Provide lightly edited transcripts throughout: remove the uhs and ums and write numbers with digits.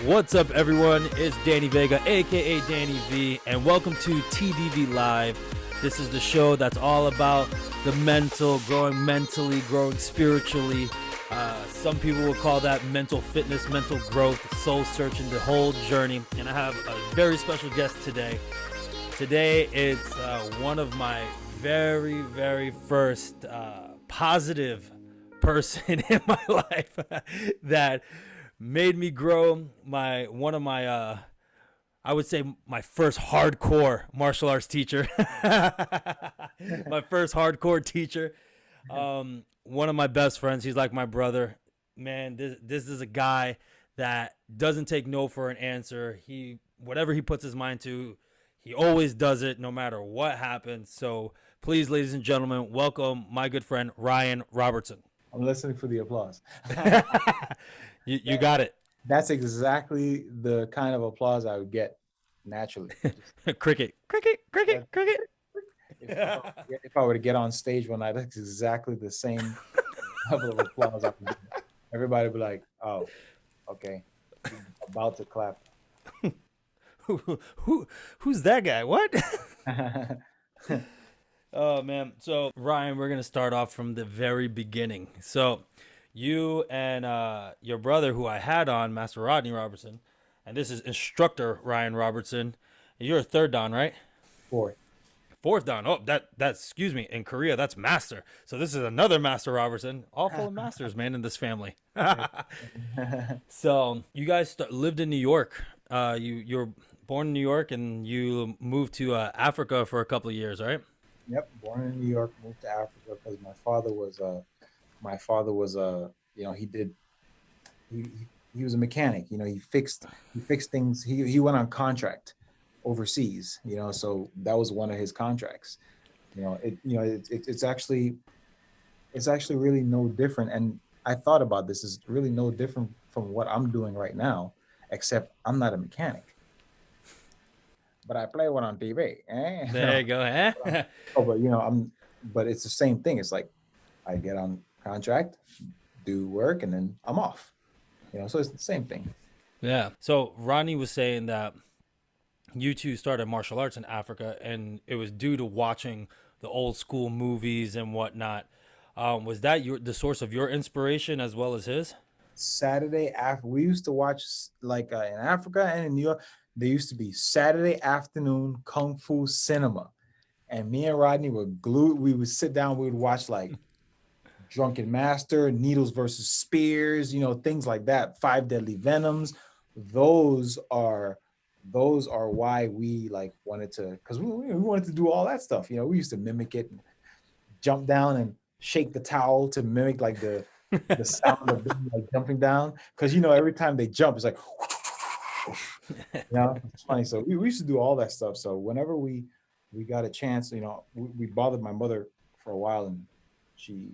What's up, everyone? It's Danny Vega, aka Danny V, and welcome to TDVLIVE. This is the show that's all about the mental, growing mentally, growing spiritually. Some people will call that mental fitness, mental growth, soul searching, the whole journey. And I have a very special guest today. Today, it's one of my very, very first positive person in my life that made me grow. I would say my first hardcore martial arts teacher. My first hardcore teacher. One of my best friends. He's like my brother. Man, this is a guy that doesn't take no for an answer. Whatever he puts his mind to, he always does it no matter what happens. So please, ladies and gentlemen, welcome my good friend, Ryan Robertson. I'm listening for the applause. You got it. That's exactly the kind of applause I would get naturally. Cricket. If I were to get on stage one night, that's exactly the same level of applause I would get. Everybody would be like, oh, okay, about to clap. Who's that guy? What? Oh, man. So, Ryan, we're going to start off from the very beginning. So, you and your brother, who I had on, Master Rodney Robertson, and this is instructor Ryan Robertson. You're a third dan, right? Fourth dan. Oh, that's, excuse me, in Korea, that's master. So this is another Master Robertson. All full of masters, man, in this family. So you guys lived in New York. You were born in New York, and you moved to Africa for a couple of years, right? Yep, born in New York, moved to Africa because my father was he was a mechanic. He fixed things. He went on contract overseas. So that was one of his contracts. It's actually really no different. And I thought about this. It's really no different from what I'm doing right now, except I'm not a mechanic. But I play one on TV. There you go. Eh? But it's the same thing. It's like I get on contract, do work, and then I'm off. So it's the same thing. Yeah. So Rodney was saying that you two started martial arts in Africa, and it was due to watching the old school movies and whatnot. Was that the source of your inspiration as well as his? Saturday after, we used to watch in Africa and in New York. There used to be Saturday afternoon kung fu cinema, and me and Rodney were glued. We would sit down. We would watch like Drunken Master, Needles versus Spears, things like that. Five Deadly Venoms. Those are why we wanted to, because we wanted to do all that stuff. We used to mimic it, and jump down and shake the towel to mimic the sound of them jumping down. Because every time they jump, it's like. It's funny. So we used to do all that stuff. So whenever we got a chance, we bothered my mother for a while, and she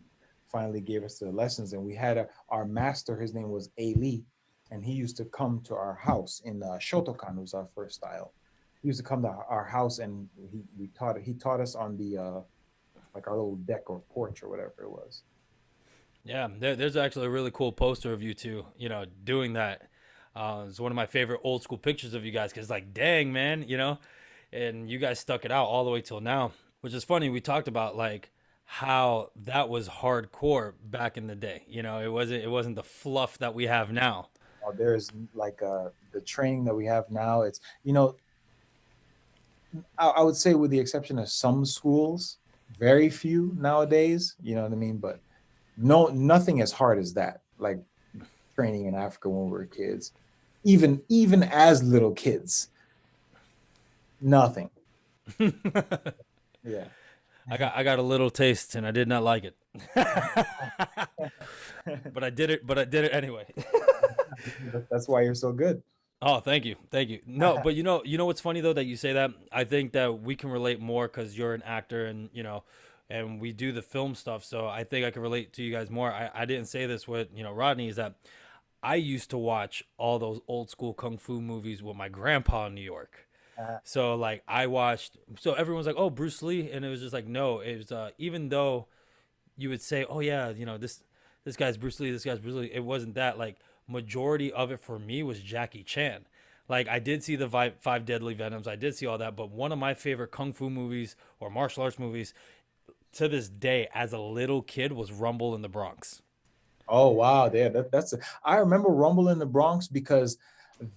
finally gave us the lessons. And we had our master. His name was A. And he used to come to our house in Shotokan, was our first style. He used to come to our house, and he taught us on the our little deck or porch or whatever it was. Yeah, there's actually a really cool poster of you two, doing that. It's one of my favorite old school pictures of you guys, because dang, man, and you guys stuck it out all the way till now, which is funny. We talked about how that was hardcore back in the day. It wasn't the fluff that we have now. There's the training that we have now. It's I would say, with the exception of some schools, very few nowadays. You know what I mean? But nothing as hard as that. Like training in Africa when we were kids, even as little kids, nothing. Yeah. I got a little taste, and I did not like it. but I did it anyway. That's why you're so good. Oh, thank you. No, but you know what's funny though that you say that? I think that we can relate more because you're an actor, and and we do the film stuff. So I think I can relate to you guys more. I didn't say this with Rodney, is that I used to watch all those old school kung fu movies with my grandpa in New York. So I watched. So everyone's like, "Oh, Bruce Lee," and it was just no. It was even though you would say, "Oh yeah, this guy's Bruce Lee, this guy's Bruce Lee," it wasn't that. majority of it for me was Jackie Chan. Like I did see the Five Deadly Venoms, I did see all that, but one of my favorite kung fu movies or martial arts movies to this day as a little kid was Rumble in the Bronx. Oh wow, yeah, I remember Rumble in the Bronx because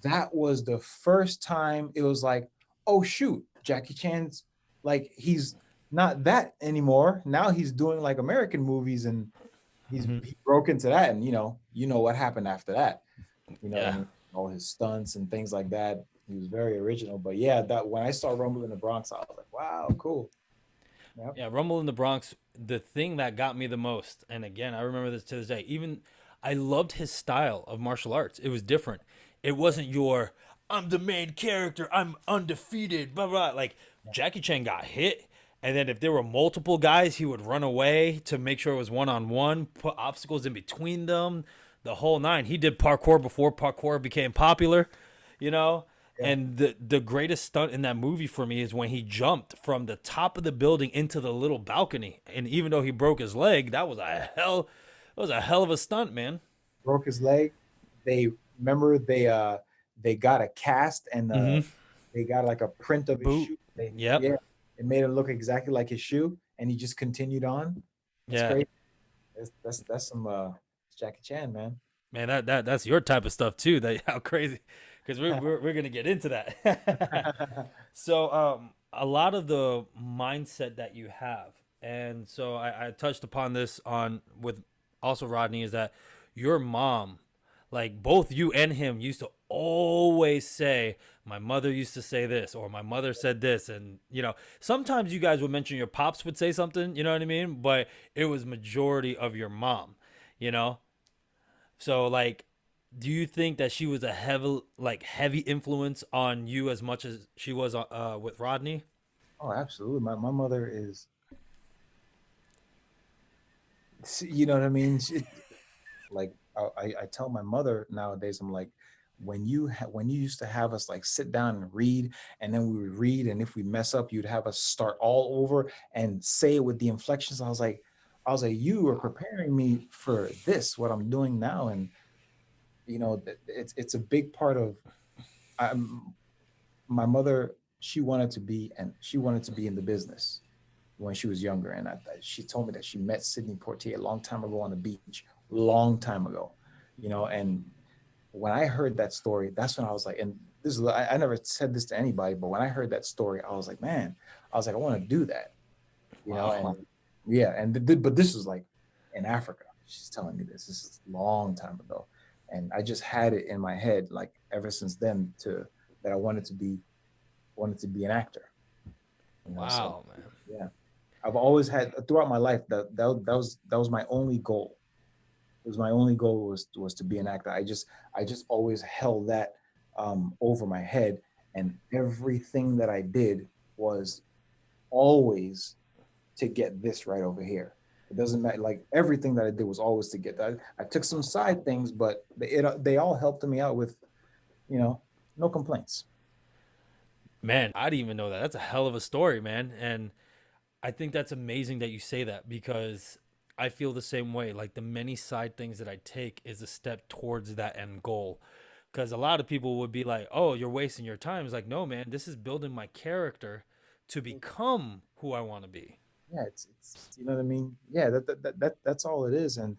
that was the first time it was like, oh shoot, Jackie Chan's like he's not that anymore. Now he's doing like American movies and Hmm. he broke into that and you know what happened after that. You know what I Yeah. mean? All his stunts and things like that. He was very original. But yeah, that when I saw Rumble in the Bronx, I was like, wow, cool. Yep. Yeah, Rumble in the Bronx, the thing that got me the most, and again, I remember this to this day, even I loved his style of martial arts. It was different. It wasn't your, I'm the main character, I'm undefeated, blah, blah. Like, Jackie Chan got hit, and then if there were multiple guys, he would run away to make sure it was one on one, put obstacles in between them, the whole nine. He did parkour before parkour became popular, you know? Yeah. And the greatest stunt in that movie for me is when he jumped from the top of the building into the little balcony. And even though he broke his leg, that was a hell of a stunt, man. Broke his leg. They remember they got a cast and Mm-hmm. they got like a print of his Boot. shoe. They Yep. yeah, it made it look exactly like his shoe, and he just continued on. That's Yeah. crazy. That's some Jackie Chan, man. Man, that's your type of stuff too. That how crazy, because we're gonna get into that. So a lot of the mindset that you have, and so I touched upon this on with also Rodney, is that your mom, like both you and him, used to always say, my mother used to say this, or my mother said this, and sometimes you guys would mention your pops would say something, you know what I mean? But it was majority of your mom, you know. So like, do you think that she was a heavy influence on you as much as she was with Rodney? Oh, absolutely. My mother is, you know what I mean? Like I tell my mother nowadays, I'm like, when you used to have us like sit down and read, and then we would read, and if we mess up, you'd have us start all over and say it with the inflections. I was like, you are preparing me for this, what I'm doing now, and it's a big part of. I'm, my mother, she wanted to be in the business when she was younger, and she told me that she met Sidney Poitier a long time ago on the beach, long time ago, and when I heard that story, that's when I was like, and this is I never said this to anybody, but when I heard that story, I was like, man, I was like, I want to do that, Wow. and yeah, but this was like in Africa. She's telling me this. This is a long time ago, and I just had it in my head like ever since then to that I wanted to be an actor. So Wow, man. yeah, I've always had throughout my life that was my only goal. It was my only goal was to be an actor. I just always held that over my head, and everything that I did was always to get this right over here. It doesn't matter. Like everything that I did was always to get that. I took some side things, but they all helped me out with, you know, no complaints. Man, I didn't even know that. That's a hell of a story, man. And I think that's amazing that you say that because I feel the same way. Like the many side things that I take is a step towards that end goal. Because a lot of people would be like, "Oh, you're wasting your time." It's like, no, man, this is building my character to become who I want to be. Yeah, it's you know what I mean. Yeah, that's all it is. And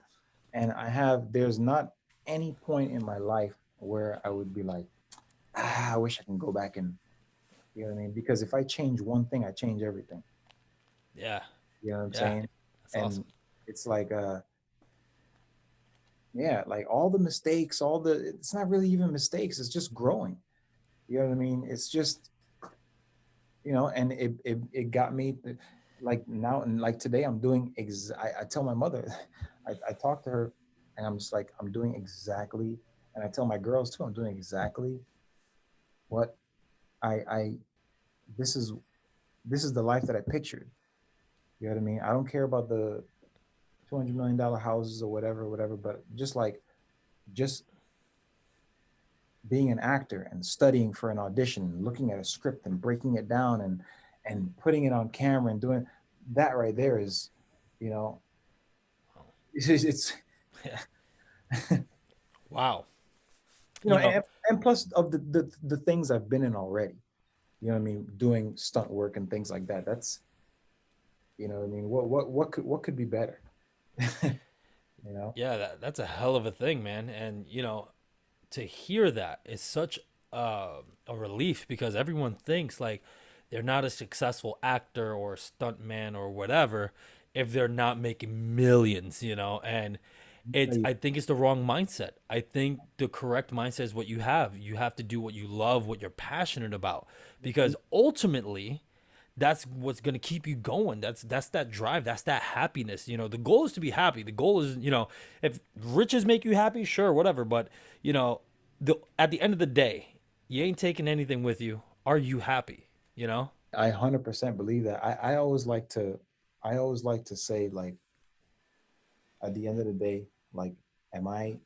there's not any point in my life where I would be like, I wish I can go back and you know what I mean. Because if I change one thing, I change everything. Yeah, You know what I'm yeah, saying? that's And awesome. it's like yeah, like all the mistakes, it's not really even mistakes, it's just growing. You know what I mean? It's just, and it got me like now and like today I'm doing I tell my mother, I talk to her and I'm just like, I'm doing exactly, and I tell my girls too, I'm doing exactly what I this is this is the life that I pictured. You know what I mean? I don't care about the $200 million houses or whatever, but just being an actor and studying for an audition, looking at a script and breaking it down and putting it on camera and doing that right there is, you know, it's Yeah. Wow. you know, and plus of the things I've been in already. You know what I mean? Doing stunt work and things like that. That's, you know what I mean? What could be better? You know? Yeah, that's a hell of a thing, man. And to hear that is such a relief because everyone thinks like they're not a successful actor or stuntman or whatever if they're not making millions, and I think it's the wrong mindset. I think the correct mindset is what you have. You have to do what you love, what you're passionate about, because ultimately that's what's going to keep you going. That's that drive, that's that happiness. The goal is to be happy. The goal is, if riches make you happy, sure, whatever, but at the end of the day, you ain't taking anything with you. Are you happy? I 100% believe that. I always like to say, like, at the end of the day, like, am I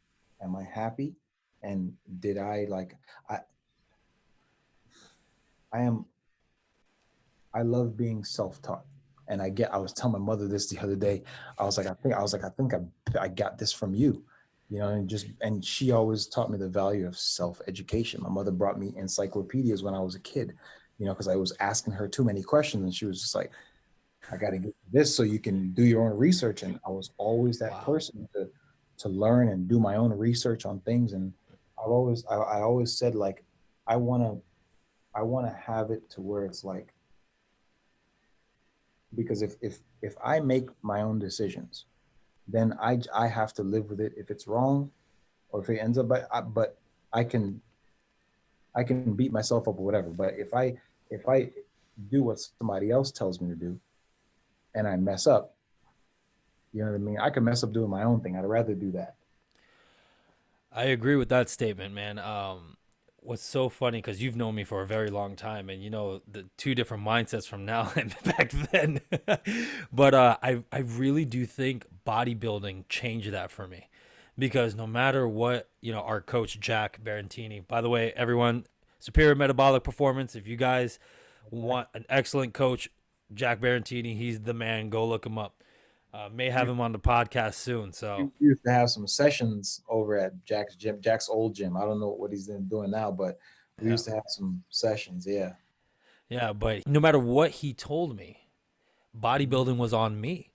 am I happy? And did I like I I am I love being self-taught. And I was telling my mother this the other day. I got this from you. And she always taught me the value of self-education. My mother brought me encyclopedias when I was a kid, because I was asking her too many questions, and she was just like, I got to get this so you can do your own research. And I was always that Wow. person to learn and do my own research on things. And I always said, like, I want to I want to have it to where it's like, because if I make my own decisions, then I have to live with it if it's wrong or if it ends up. But I can I can beat myself up or whatever. But if I do what somebody else tells me to do and I mess up, you know what I mean? I can mess up doing my own thing. I'd rather do that. I agree with that statement, man. What's so funny because you've known me for a very long time, and you know the two different mindsets from now and back then. But I really do think bodybuilding changed that for me, because no matter what, our coach Jack Barantini. By the way, everyone, Superior Metabolic Performance. If you guys want an excellent coach, Jack Barantini, he's the man. Go look him up. May have him on the podcast soon. We So used to have some sessions over at Jack's gym, Jack's old gym. I don't know what he's doing now, but we yeah. used to have some sessions. Yeah. Yeah, but no matter what he told me, bodybuilding was on me.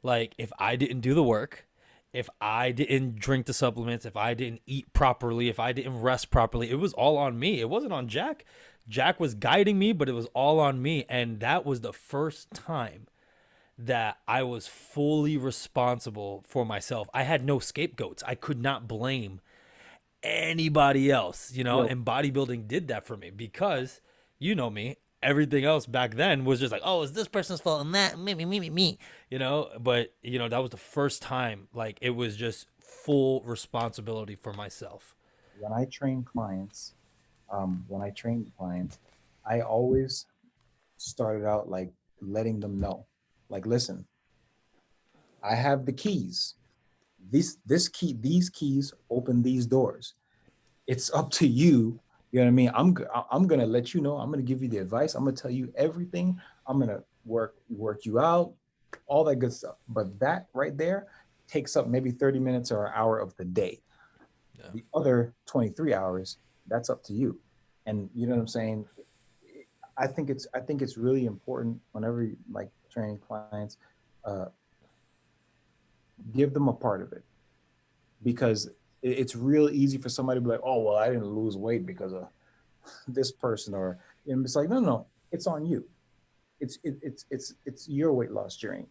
Like, if I didn't do the work, if I didn't drink the supplements, if I didn't eat properly, if I didn't rest properly, it was all on me. It wasn't on Jack. Jack was guiding me, but it was all on me. And that was the first time that I was fully responsible for myself. I had no scapegoats. I could not blame anybody else, Yo, and bodybuilding did that for me because you know me, everything else back then was just like, oh, it's this person's fault and that, me, but that was the first time like it was just full responsibility for myself. when I train clients, I always started out like letting them know, like, listen, I have the keys. These keys open these doors. It's up to you. You know what I mean? I'm gonna let you know. I'm gonna give you the advice. I'm gonna tell you everything. I'm gonna work you out, all that good stuff. But that right there takes up maybe 30 minutes or an hour of the day. Yeah. The other 23 hours, that's up to you. And you know what I'm saying? I think it's really important whenever you like training clients, uh, give them a part of it, because it's real easy for somebody to be like, oh well, I didn't lose weight because of this person, or, and it's like, no, no, it's on you. It's your weight loss journey.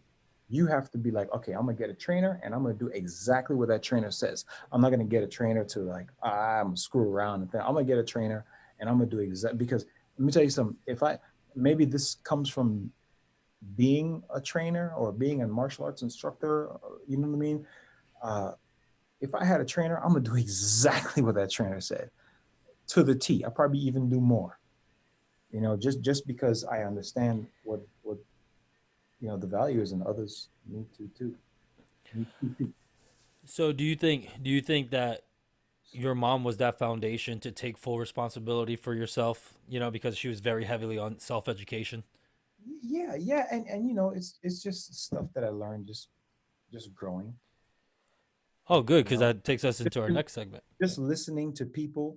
You have to be like, okay, I'm gonna get a trainer and I'm gonna do exactly what that trainer says. I'm not gonna get a trainer to like, I'm screw around and I'm gonna get a trainer and I'm gonna do exactly, because let me tell you something. If I maybe this comes from being a trainer or being a martial arts instructor, you know what I mean? Uh, if I had a trainer, I'm gonna do exactly what that trainer said to the T. I probably even do more. Just because I understand what the value is, and others need to too. Need to too. So do you think that your mom was that foundation to take full responsibility for yourself, because she was very heavily on self-education? Yeah, yeah, and it's just stuff that I learned just growing. Oh, good, You because know, that takes us into our next segment. just listening to people,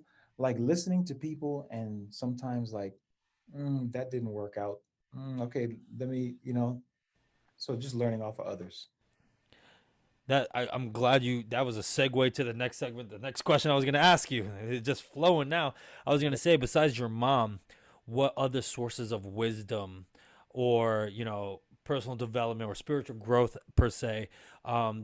and sometimes like, that didn't work out. Okay, let me, so just learning off of others. I'm glad you. That was a segue to the next segment. The next question I was going to ask you. It's just flowing now. I was going to say, besides your mom, what other sources of wisdom, or personal development or spiritual growth per se,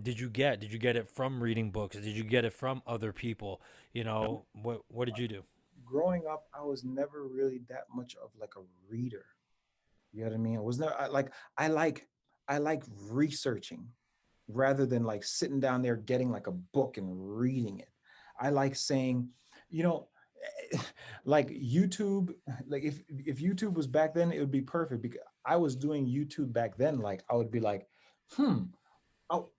did you get? Did you get it from reading books? Did you get it from other people? What did you do? Growing up, I was never really that much of like a reader. You know what I mean? I was never I like I like researching rather than like sitting down there getting like a book and reading it. I like saying, you know, like YouTube, like if YouTube was back then, it would be perfect because I was doing YouTube back then. Like I would be like, hmm, oh,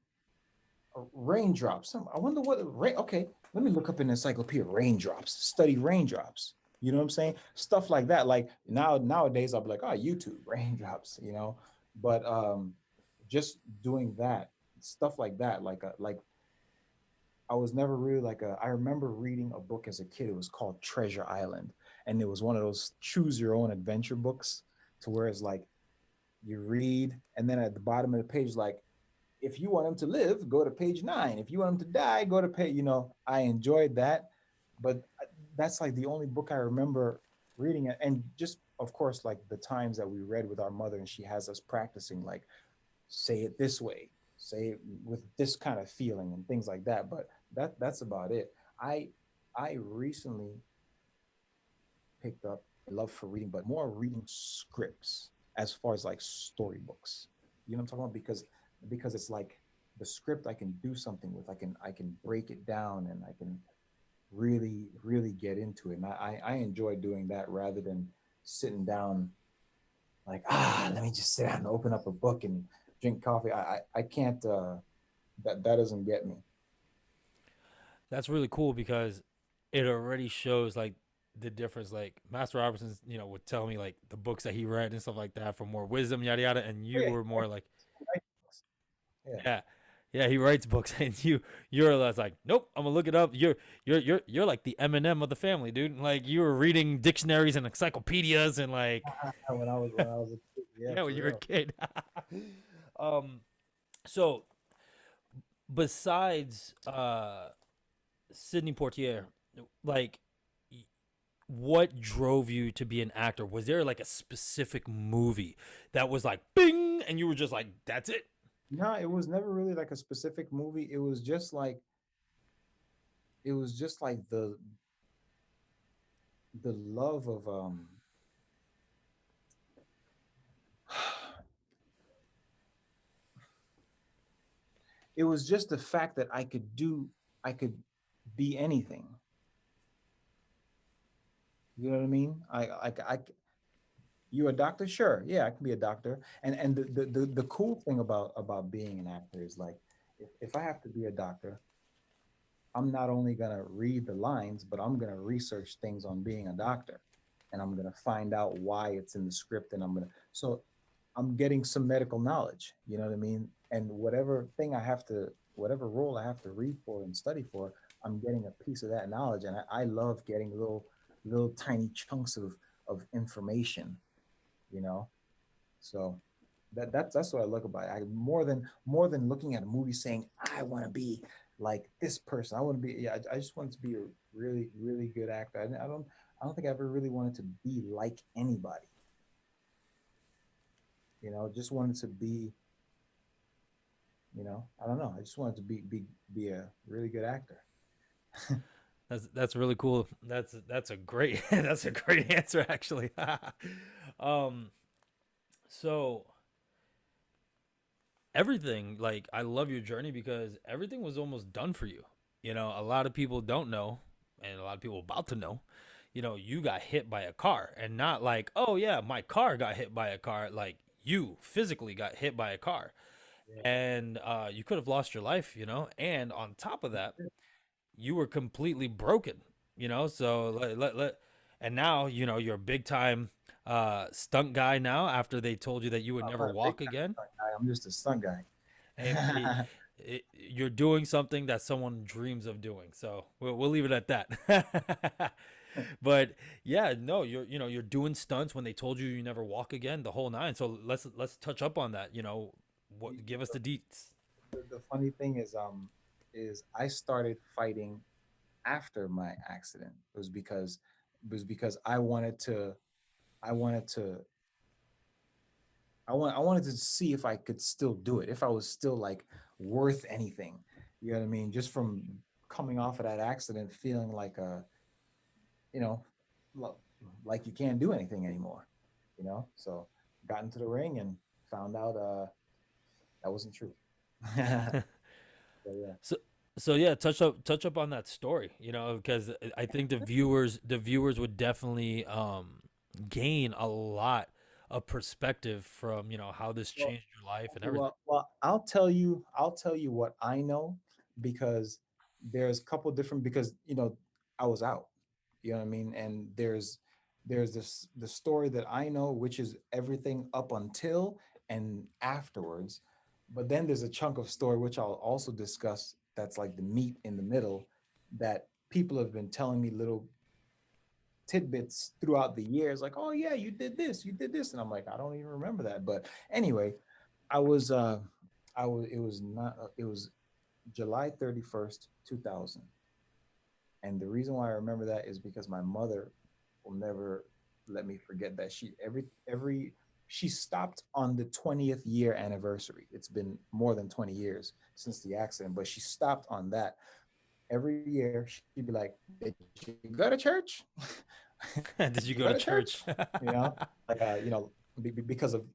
raindrops. I wonder what rain. Okay, let me look up an encyclopedia. Raindrops. Study raindrops. You know what I'm saying? Stuff like that. Like nowadays, I'll be like, oh, YouTube raindrops. But just doing that stuff like that. Like I was never really like a. I remember reading a book as a kid. It was called Treasure Island, and it was one of those choose your own adventure books, to where it's like you read, and then at the bottom of the page, like if you want him to live, go to page 9. If you want him to die, go to page. I enjoyed that, but that's like the only book I remember reading it, and just of course like the times that we read with our mother, and she has us practicing like say it this way, say it with this kind of feeling and things like that. But that's about it. I recently picked up a love for reading, but more reading scripts as far as like storybooks. You know what I'm talking about? Because it's like the script I can do something with. I can break it down and I can really really get into it. And I enjoy doing that rather than sitting down like let me just sit down and open up a book and drink coffee. I can't. That doesn't get me. That's really cool because it already shows like the difference. Like Master Robertson, would tell me like the books that he read and stuff like that for more wisdom, yada yada, and Oh, you yeah, were more like, yeah. yeah, yeah, he writes books, and you're less like, nope, I'm gonna look it up. You're like the Eminem of the family, dude. Like you were reading dictionaries and encyclopedias and like, When I was a kid, yeah, yeah, when for you were a real. kid. um, so besides Sidney Portier, like what drove you to be an actor? Was there like a specific movie that was like bing and you were just like, that's it? No, it was never really like a specific movie. It was just like the love of it was just the fact that I could be anything. You know what I mean? You a doctor? Sure. Yeah, I can be a doctor. And the cool thing about being an actor is like if I have to be a doctor, I'm not only gonna read the lines, but I'm gonna research things on being a doctor. And I'm gonna find out why it's in the script. And I'm getting some medical knowledge, you know what I mean? And whatever role I have to read for and study for, I'm getting a piece of that knowledge. And I love getting little tiny chunks of information, you know? So that's what I look about it. More than looking at a movie saying I want to be like this person. I want to be. Yeah, I just wanted to be a really really good actor. I don't think I ever really wanted to be like anybody. Just wanted to be. I don't know. I just wanted to be a really good actor. That's really cool. That's a great that's a great answer actually. um so everything, like, I love your journey because everything was almost done for you. A lot of people don't know, and a lot of people about to know. You got hit by a car, and not like, oh yeah, my car got hit by a car. Like you physically got hit by a car, and you could have lost your life. And on top of that, you were completely broken. So and now you're a big time stunt guy now after they told you that you would I'm never not a big walk time again. stunt guy. I'm just a stunt Hey, guy. you're doing something that someone dreams of doing. So we'll leave it at that. But yeah, no, you're doing stunts when they told you you never walk again, the whole nine. So let's touch up on that. You, What you give us know, the deets. the funny thing is I started fighting after my accident. It was because I wanted to I wanted to see if I could still do it, if I was still like worth anything. You know what I mean? Just from coming off of that accident, feeling like you know, like you can't do anything anymore. So got into the ring and found out that wasn't true. So yeah. So so yeah, touch up on that story, because I think the viewers would definitely gain a lot of perspective from, how this Well, changed your life and everything. well, I'll tell you what I know, because there's a couple different, because I was out. You know what I mean? And there's this the story that I know, which is everything up until and afterwards. But then there's a chunk of story which I'll also discuss, that's like the meat in the middle, that people have been telling me little tidbits throughout the years, like, oh yeah, you did this, and I'm like, I don't even remember that. But anyway, I was I was it was not it was July 31st, 2000. And the reason why I remember that is because my mother will never let me forget that. She stopped on the 20th year anniversary. It's been more than 20 years since the accident, but she stopped on that. Every year she'd be like, "Did you go to church? Did Did you you go go to to church?" church? Like because of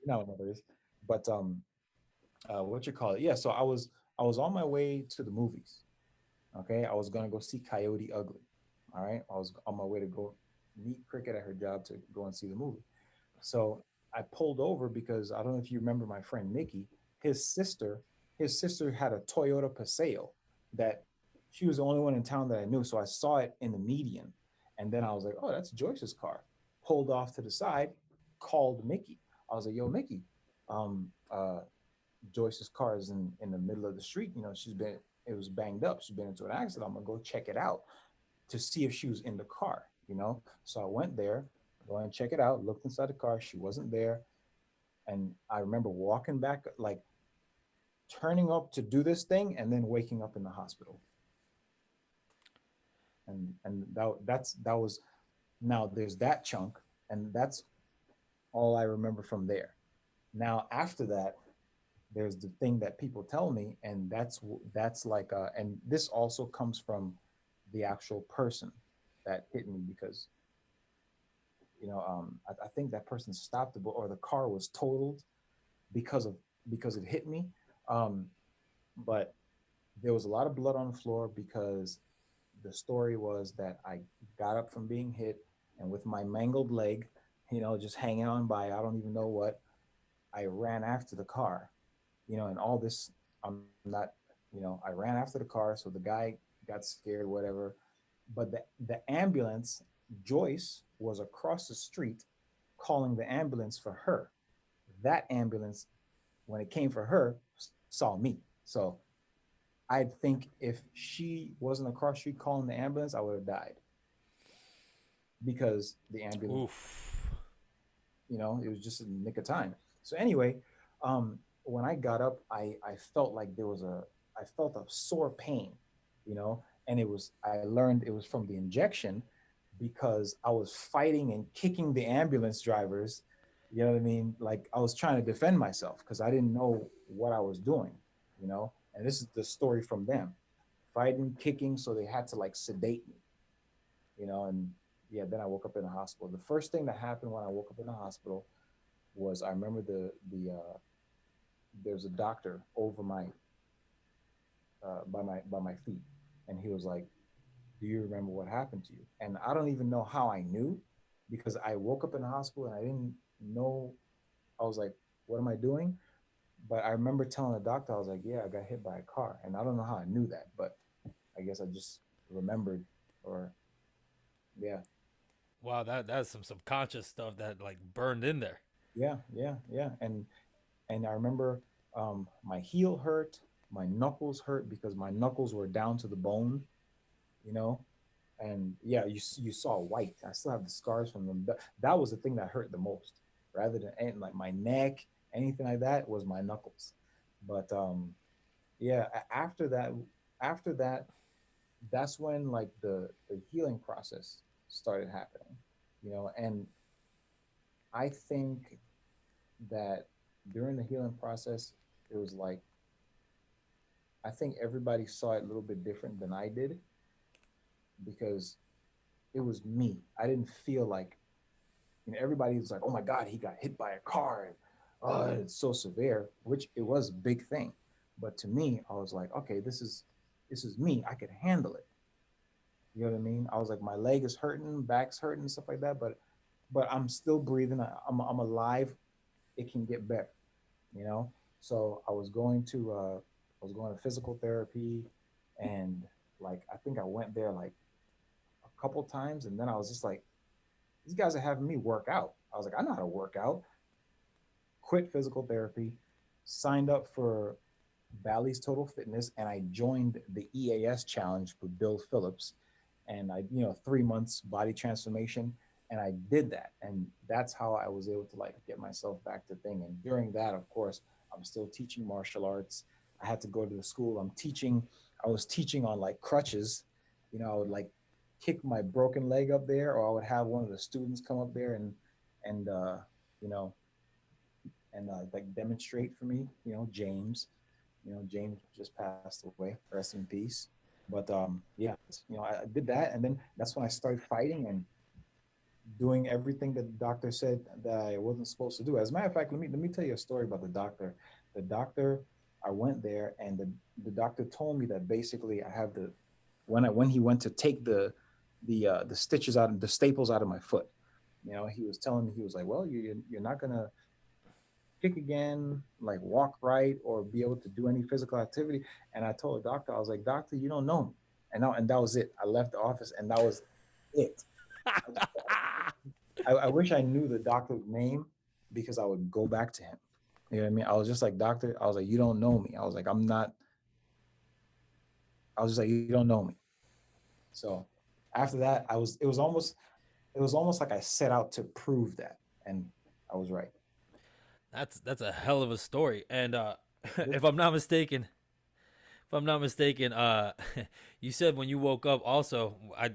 others. But what you call it? Yeah, so I was on my way to the movies. Okay, I was gonna go see Coyote Ugly. All right, I was on my way to go meet Cricket at her job to go and see the movie. So I pulled over because I don't know if you remember my friend Mickey. His sister, his sister had a Toyota Paseo that she was the only one in town that I knew. So I saw it in the median, and then I was like, "Oh, that's Joyce's car." Pulled off to the side, called Mickey. I was like, "Yo, Mickey, um, Joyce's car is in the middle of the street. It was banged up. She's been into an accident. I'm gonna go check it out to see if she was in the car. So I went there, go and check it out, looked inside the car. She wasn't there. And I remember walking back, like turning up to do this thing and then waking up in the hospital. And that was, now there's that chunk, and that's all I remember from there. Now after that, there's the thing that people tell me, and that's like and this also comes from the actual person that hit me, because I think that person stopped the or the car was totaled because of because it hit me. um but there was a lot of blood on the floor, because the story was that I got up from being hit, and with my mangled leg, just hanging on by I don't even know what, I ran after the car. And all this, I'm not, I ran after the car, so the guy got scared, whatever. But the ambulance, Joyce was across the street calling the ambulance for her. That ambulance, when it came for her, saw me. So I think if she wasn't across the street calling the ambulance, I would have died, because the ambulance, Oof. it was just a nick of time. So anyway, when I got up, I felt like I felt a sore pain, and I learned it was from the injection, because I was fighting and kicking the ambulance drivers. You know what I mean? Like I was trying to defend myself because I didn't know what I was doing, and this is the story from them, fighting, kicking. So they had to like sedate me, and yeah, then I woke up in the hospital. The first thing that happened when I woke up in the hospital was I remember there's a doctor over my by my feet, and he was like, "Do you remember what happened to you?" And I don't even know how I knew, because I woke up in the hospital and I didn't know. I was like, "What am I doing?" But I remember telling the doctor, I was like, "Yeah, I got hit by a car," and I don't know how I knew that, but I guess I just remembered, or yeah. Wow, that's some subconscious stuff that like burned in there. Yeah, yeah, yeah. And I remember My heel hurt, my knuckles hurt because my knuckles were down to the bone, you know. And yeah, you saw white. I still have the scars from them. That was the thing that hurt the most, rather than like my neck, anything like that was my knuckles. But yeah, after that, that's when like the healing process started happening, you know. And I think that during the healing process, it was like I think everybody saw it a little bit different than I did because it was me. I didn't feel like, you know, everybody was like, "Oh my God, he got hit by a car," and oh, it's so severe, which it was a big thing. But to me, I was like, "Okay, this is me. I could handle it." You know what I mean? I was like, my leg is hurting, back's hurting, stuff like that, but I'm still breathing. I'm alive. It can get better, you know. So I was going to physical therapy, and like I think I went there like a couple times, and then I was just like, these guys are having me work out. I was like, I know how to work out. Quit physical therapy, signed up for Bally's Total Fitness, and I joined the EAS challenge with Bill Phillips. And I, 3 months body transformation, and I did that, and that's how I was able to like get myself back to thing. And during that, of course, I'm still teaching martial arts. I had to go to the school. I was teaching on like crutches. I would like kick my broken leg up there, or I would have one of the students come up there and you know like demonstrate for me. James. James just passed away. Rest in peace. But yeah, I did that, and then that's when I started fighting and doing everything that the doctor said that I wasn't supposed to do. As a matter of fact, let me tell you a story about the doctor. The doctor, I went there, and the doctor told me that basically I have the when he went to take the stitches out, the staples out of my foot. He was telling me, he was like, well, you're not gonna kick again, like walk right, or be able to do any physical activity. And I told the doctor, I was like, doctor, you don't know me. And that was it. I left the office, and that was it. I, just, I wish I knew the doctor's name because I would go back to him. You know what I mean? I was just like, doctor, I was like, you don't know me. I was like, I'm not, I was just like, you don't know me. So after that, it was almost like I set out to prove that. And I was right. That's a hell of a story. And if I'm not mistaken, if I'm not mistaken, you said when you woke up, also, I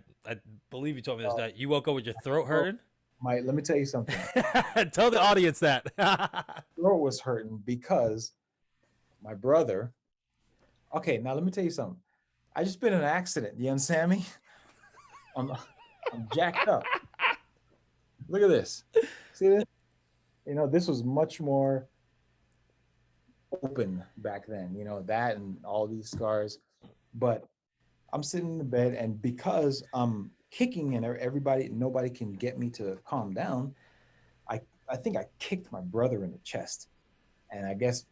believe you told me this, Uh, that you woke up with your throat well, hurting. let me tell you something. Tell the audience that. Throat was hurting because my brother. Okay, now let me tell you something. I just been in an accident. You understand me? I'm I'm jacked up. Look at this. See this? This was much more open back then. That and all these scars. But I'm sitting in the bed, and because I'm kicking and nobody can get me to calm down. I I think I kicked my brother in the chest, and I guess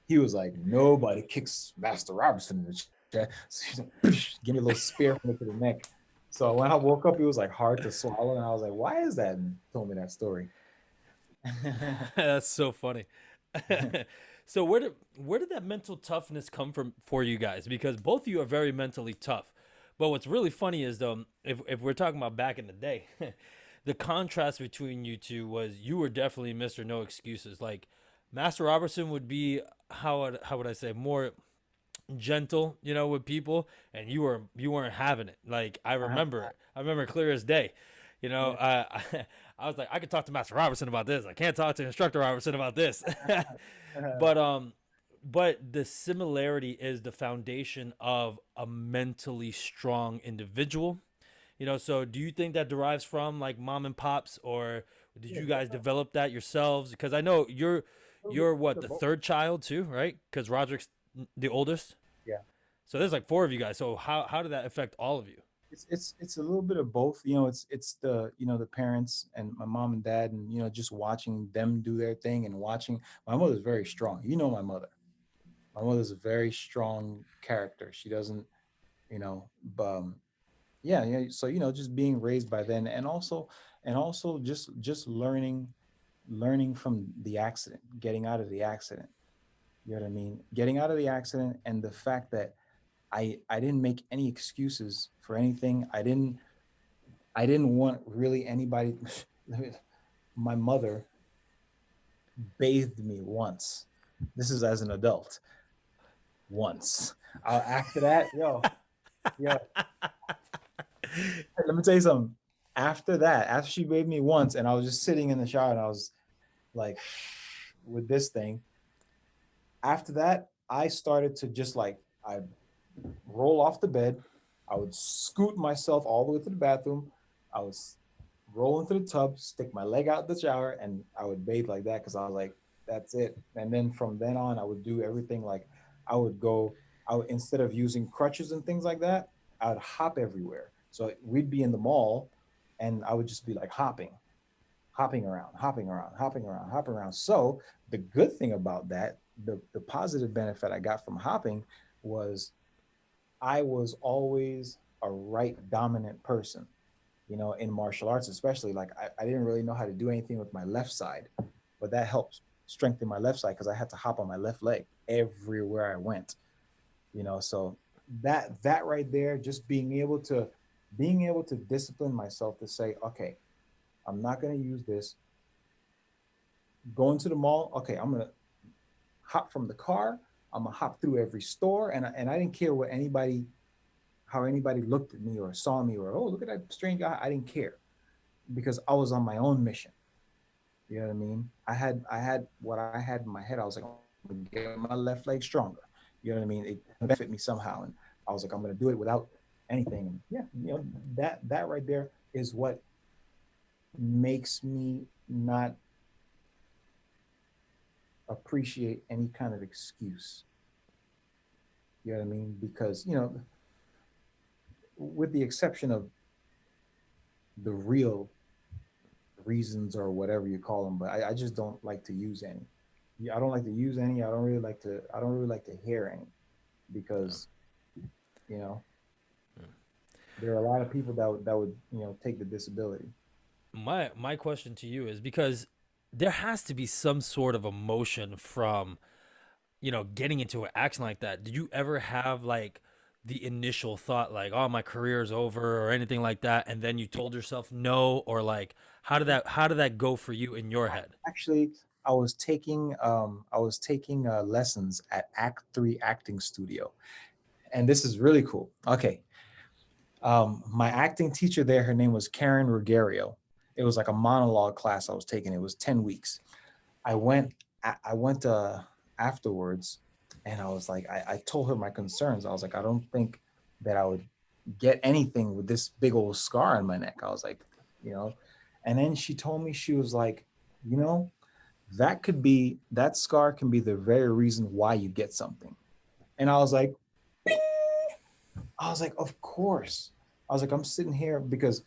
he was like, nobody kicks Master Robertson in the chest. So he's like, give me a little spear from to the neck. So when I woke up, it was like hard to swallow, and I was like, "Why is that?" And told me that story. That's so funny. So where did that mental toughness come from for you guys? Because both of you are very mentally tough. But what's really funny is though, if we're talking about back in the day, the contrast between you two was you were definitely Mr. No Excuses. Like Master Robertson would be how would I say more gentle, with people, and you weren't having it. Like I remember clear as day. Yeah. I was like, I could talk to Master Robertson about this. I can't talk to Instructor Robertson about this. But the similarity is the foundation of a mentally strong individual. So do you think that derives from like mom and pops, or did Yeah, you guys definitely. develop that yourselves? Because I know you're A little you're bit what, of the both. third child too, right? Because Roderick's the oldest. Yeah. So there's like four of you guys. So how did that affect all of you? It's a little bit of both. It's the parents and my mom and dad, and just watching them do their thing, and watching my mother's very strong. My mother. My mother's a very strong character. She doesn't, you know, um, yeah, yeah. So just being raised by then, and also just learning from the accident, getting out of the accident. You know what I mean? Getting out of the accident and the fact that I didn't make any excuses for anything. I didn't want really anybody. My mother bathed me once. This is as an adult. Once. After that, yo, let me tell you something. After that, after she bathed me once, and I was just sitting in the shower, and I was like, with this thing. After that, I started to just like I roll off the bed. I would scoot myself all the way to the bathroom. I would roll into the tub, stick my leg out the shower, and I would bathe like that because I was like, that's it. And then from then on, I would do everything like I would go, I would, instead of using crutches and things like that, I would hop everywhere. So we'd be in the mall and I would just be like hopping around, hopping around, hopping around, hopping around. So the good thing about that, the positive benefit I got from hopping was I was always a right dominant person, in martial arts, especially. Like I didn't really know how to do anything with my left side, but that helped strengthen my left side because I had to hop on my left leg everywhere I went, So that right there, just being able to discipline myself to say, okay, I'm not going to use this. Going to the mall, okay, I'm going to hop from the car. I'm going to hop through every store. And I didn't care how anybody looked at me or saw me or, oh, look at that strange guy. I didn't care because I was on my own mission. You know what I mean? I had what I had in my head. I was like, I'm gonna get my left leg stronger. You know what I mean? It benefit me somehow. And I was like, I'm gonna do it without anything. And yeah, that right there is what makes me not appreciate any kind of excuse. You know what I mean? Because, with the exception of the real reasons or whatever you call them, but I just don't like to use any. Yeah, I don't like to use any. I don't really like to hear any because, you know, there are a lot of people that would, take the disability. My question to you is because there has to be some sort of emotion from, getting into an action like that. Did you ever have like the initial thought like, "Oh, my career's over" or anything like that, and then you told yourself no, or like how did that go for you in your head? Actually, I was taking lessons at Act Three Acting Studio, and this is really cool. Okay, my acting teacher there, her name was Karen Ruggiero. It was like a monologue class I was taking. It was 10 weeks. I went afterwards, and I was like, I told her my concerns. I was like, I don't think that I would get anything with this big old scar on my neck. I was like, you know, and then she told me, she was like, you know, that scar can be the very reason why you get something. And I was like, "Bing." I was like, of course. I was like, I'm sitting here because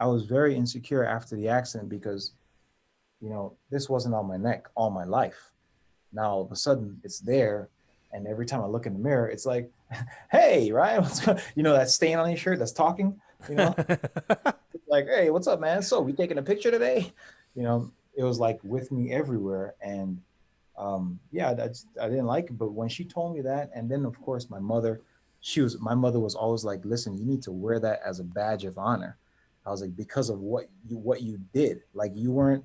I was very insecure after the accident because, this wasn't on my neck all my life. Now all of a sudden it's there. And every time I look in the mirror, it's like, hey, Ryan, what's going, that stain on your shirt that's talking, you know, it's like, hey, what's up, man? So we taking a picture today? It was like with me everywhere. And yeah, I didn't like it. But when she told me that, and then of course my mother was always like, listen, you need to wear that as a badge of honor. I was like, because of what you did. Like you weren't,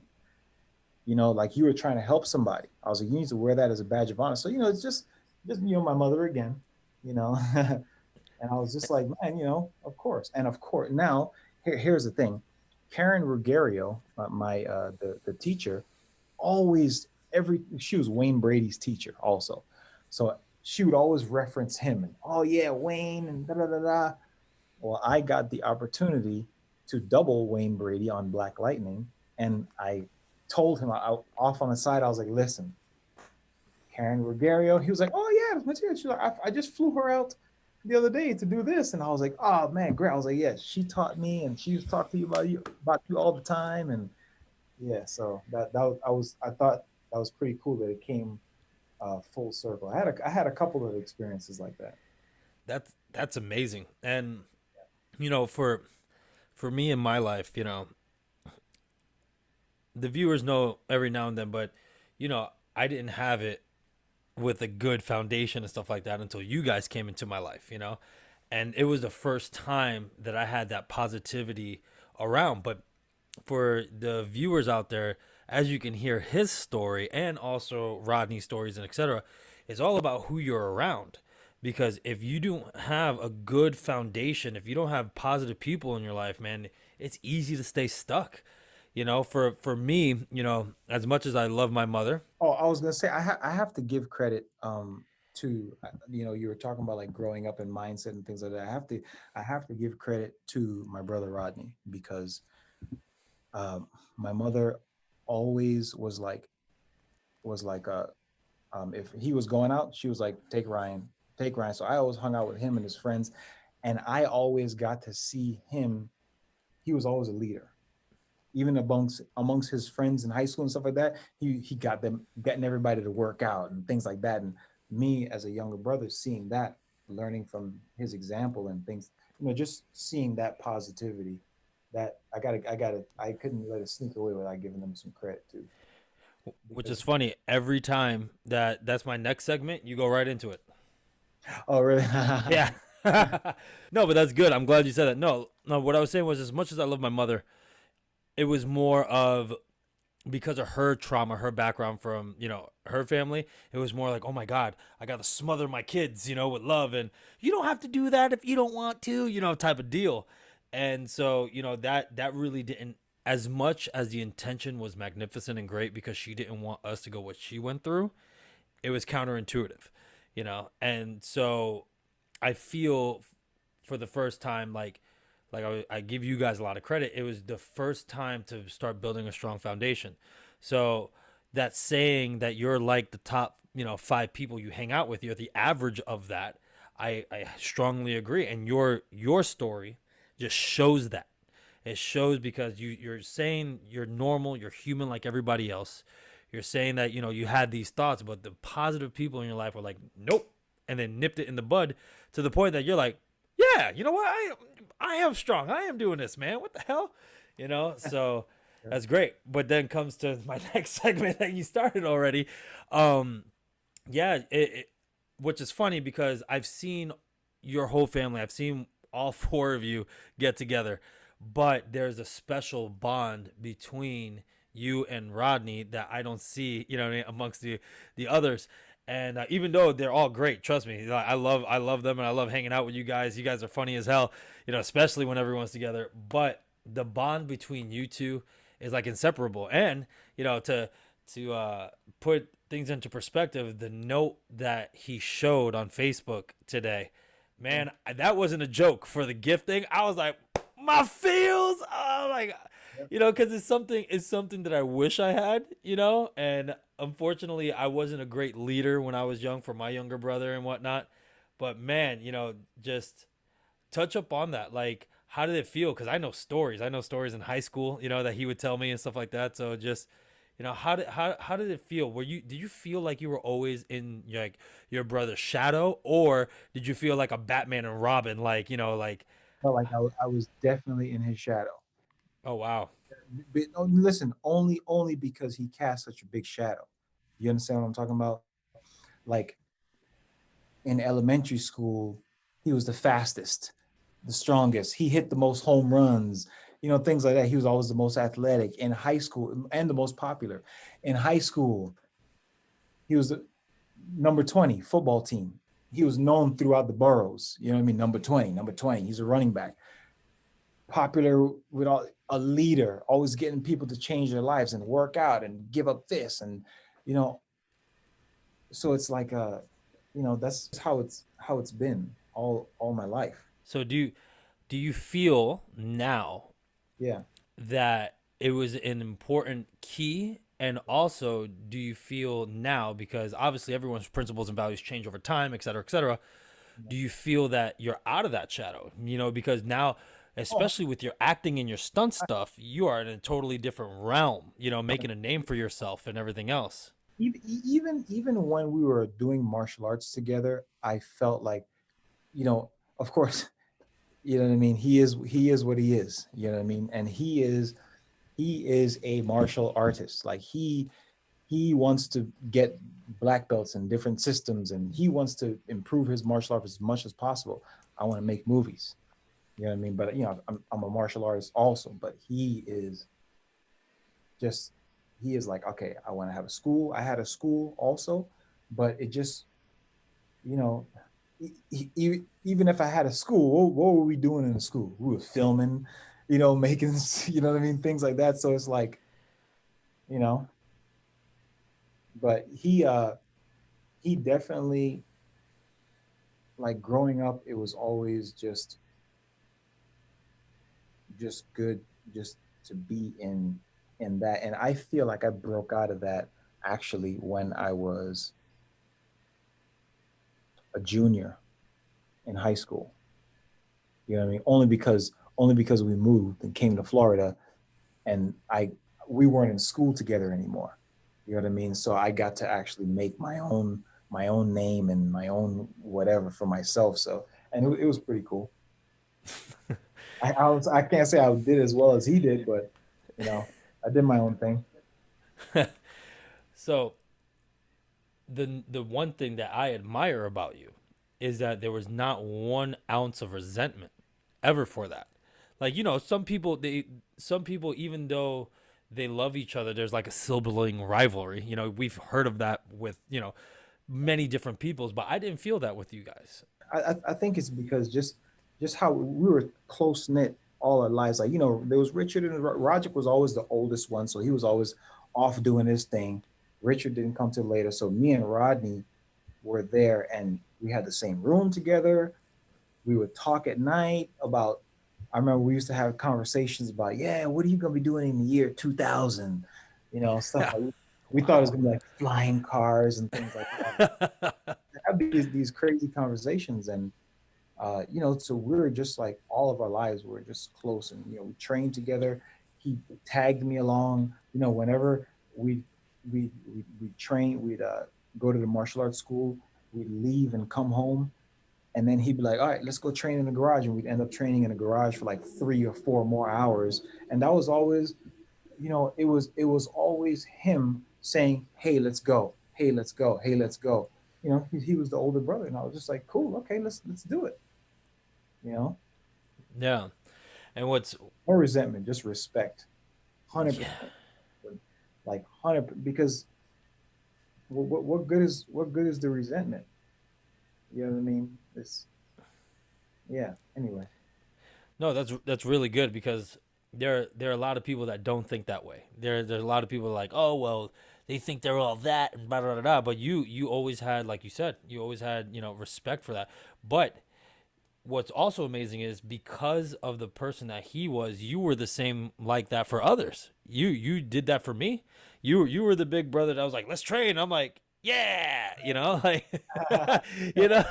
like you were trying to help somebody. I was like, you need to wear that as a badge of honor. So, it's just my mother again, you know. And I was just like, man, of course. And of course, now here's the thing. Karen Ruggiero, the teacher, always she was Wayne Brady's teacher also. So she would always reference him and, oh yeah, Wayne and da da da da. Well, I got the opportunity to double Wayne Brady on Black Lightning, and I told him off on the side. I was like, "Listen, Karen Ruggiero." He was like, "Oh yeah, she's like, I just flew her out the other day to do this," and I was like, "Oh man, great!" I was like, "Yeah, she taught me, and she was talking to you about you all the time." And yeah, so I thought that was pretty cool that it came full circle. I had a couple of experiences like that. That's amazing. And for me in my life, the viewers know every now and then, but I didn't have it with a good foundation and stuff like that until you guys came into my life, you know? And it was the first time that I had that positivity around. But for the viewers out there, as you can hear his story and also Rodney's stories and etc., it's all about who you're around. Because if you don't have a good foundation, if you don't have positive people in your life, man, it's easy to stay stuck. You know, for me, you know, as much as I love my mother. Oh, I was gonna say I have to give credit to you were talking about like growing up and mindset and things like that. I have to give credit to my brother Rodney because my mother always was like if he was going out, she was like, take Ryan, take Ryan. So I always hung out with him and his friends, and I always got to see him. He was always a leader, even amongst his friends in high school and stuff like that. He got them getting everybody to work out and things like that. And me as a younger brother, seeing that, learning from his example and things, just seeing that positivity. That I couldn't let it sneak away without giving them some credit too. Which is Because funny. Every time that's my next segment, you go right into it. oh really? Yeah. No, but that's good. I'm glad you said that. No, no. What I was saying was, as much as I love my mother, it was more of because of her trauma, her background from her family. It was more like, oh my god, I got to smother my kids, with love, and you don't have to do that if you don't want to, type of deal. And so that really didn't. As much as the intention was magnificent and great because she didn't want us to go what she went through, it was counterintuitive, and so I feel for the first time like I give you guys a lot of credit. It was the first time to start building a strong foundation. So that saying that you're like the top, 5 people you hang out with, you're the average of that. I strongly agree. And your story just shows that. It shows because you're saying you're normal, you're human like everybody else. You're saying that, you had these thoughts, but the positive people in your life were like, nope, and then nipped it in the bud to the point that you're like, yeah, you know what? I am strong. I am doing this, man. What the hell? So that's great. But then comes to my next segment that you started already. Um, yeah, which is funny because I've seen your whole family. I've seen all 4 of you get together, but there's a special bond between you and Rodney that I don't see, amongst the others. And even though they're all great, trust me, I love them and I love hanging out with you guys. You guys are funny as hell, especially when everyone's together. But the bond between you two is like inseparable. And to put things into perspective, the note that he showed on Facebook today, man, that wasn't a joke for the gifting. I was like, my feels. Oh my god, because it's something that I wish I had, and unfortunately I wasn't a great leader when I was young for my younger brother and whatnot. But man, just touch up on that. Like, how did it feel? Because I know stories in high school, that he would tell me and stuff like that. So just, how did it feel? Did you feel like you were always in like your brother's shadow, or did you feel like a Batman and Robin, like felt like I was definitely in his shadow. oh wow. But, listen, only because he cast such a big shadow. You understand what I'm talking about? Like in elementary school, he was the fastest, the strongest. He hit the most home runs, things like that. He was always the most athletic in high school and the most popular. In high school, he was the number 20 football team. He was known throughout the boroughs. You know what I mean? Number 20, number 20. He's a running back. Popular with all a leader, always getting people to change their lives and work out and give up this. And, you know, so it's like that's how it's been all my life. So do you feel now Yeah. that it was an important key? And also, do you feel now, because obviously everyone's principles and values change over time, et cetera, et cetera, do you feel that you're out of that shadow? Because now, Oh, especially with your acting and your stunt stuff, you are in a totally different realm, making a name for yourself and everything else. even when we were doing martial arts together, I felt like, of course, you know what I mean. He is what he is. You know what I mean, and he is a martial artist. Like he wants to get black belts in different systems, and he wants to improve his martial arts as much as possible. I want to make movies. You know what I mean? But I'm a martial artist also, but just he is like, okay, I want to have a school. I had a school also, but it just, you know, even if I had a school, what were we doing in the school? We were filming, making, what I mean, things like that. So it's like, you know, but he definitely, like, growing up, it was always just good just to be in that. And I feel like I broke out of that actually when I was a junior in high school. You know what I mean? Only because we moved and came to Florida, and we weren't in school together anymore. You know what I mean? So I got to actually make my own name and my own whatever for myself. So, and it was pretty cool. I can't say I did as well as he did, but I did my own thing. So the one thing that I admire about you is that there was not 1 ounce of resentment ever for that. Like, some people, even though they love each other, there's like a sibling rivalry. We've heard of that with many different peoples, but I didn't feel that with you guys. I think it's because just how we were close knit all our lives. Like, there was Richard, and Roger was always the oldest one, so he was always off doing his thing. Richard didn't come till later, so me and Rodney were there, and we had the same room together. We would talk at night about. I remember we used to have conversations about, yeah, what are you gonna be doing in the year 2000? Stuff like we thought it was Wow. gonna be like flying cars and things like that. Have these crazy conversations, and so we were just like, all of our lives were just close, and we trained together. He tagged me along. Whenever we train, we'd go to the martial arts school. We'd leave and come home, and then he'd be like, "All right, let's go train in the garage," and we'd end up training in the garage for like 3 or 4 more hours. And that was always, it was always him saying, "Hey, let's go. Hey, let's go. Hey, let's go." He was the older brother, and I was just like, "Cool, okay, let's do it." You know, Yeah. And what's no resentment, just respect, hundred yeah. percent, like 100. Because what good is the resentment? You know what I mean? It's Yeah. Anyway, No, that's really good because there are a lot of people that don't think that way. There's a lot of people like, oh well, they think they're all that and blah blah blah. Blah. But you always had, like you said, you always had respect for that. But what's also amazing is because of the person that he was, you were the same like that for others. You did that for me. You were the big brother that was like, let's train. I'm like, yeah, like you know,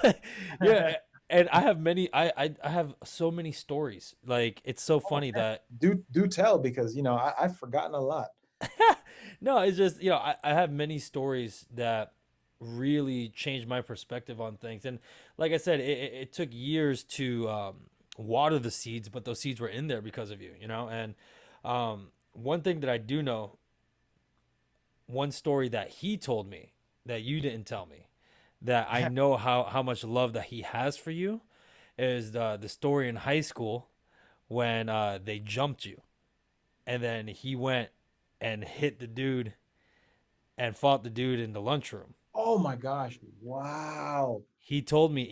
yeah. And I have many. I have so many stories. Like it's so oh, funny man. that Do tell, because I've forgotten a lot. no, it's just I have many stories that really changed my perspective on things. And like I said, it took years to water the seeds, but those seeds were in there because of you. And one thing that I do know, one story that he told me that you didn't tell me, that I know how much love that he has for you, is the story in high school when they jumped you, and then he went and hit the dude and fought the dude in the lunchroom. Oh my gosh! Wow. He told me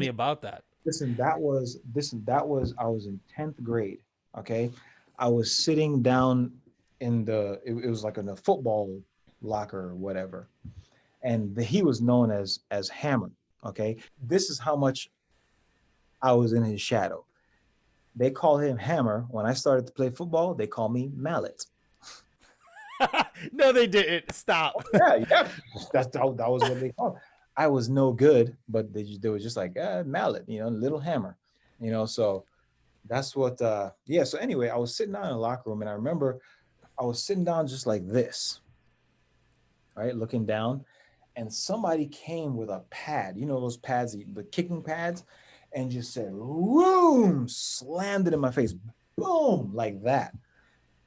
about that. Listen, I was in 10th grade. Okay, I was sitting down it was like in the football locker or whatever, and he was known as Hammer. Okay, this is how much I was in his shadow. They call him Hammer. When I started to play football, they call me Mallet. No, they didn't. Stop. Yeah, yeah, that was what they called. I was no good, but they were just like, Mallet, little Hammer, So that's what. Yeah. So anyway, I was sitting down in the locker room, and I remember I was sitting down just like this, right, looking down, and somebody came with a pad, those pads, the kicking pads, and just said, "Boom!" Slammed it in my face, boom, like that.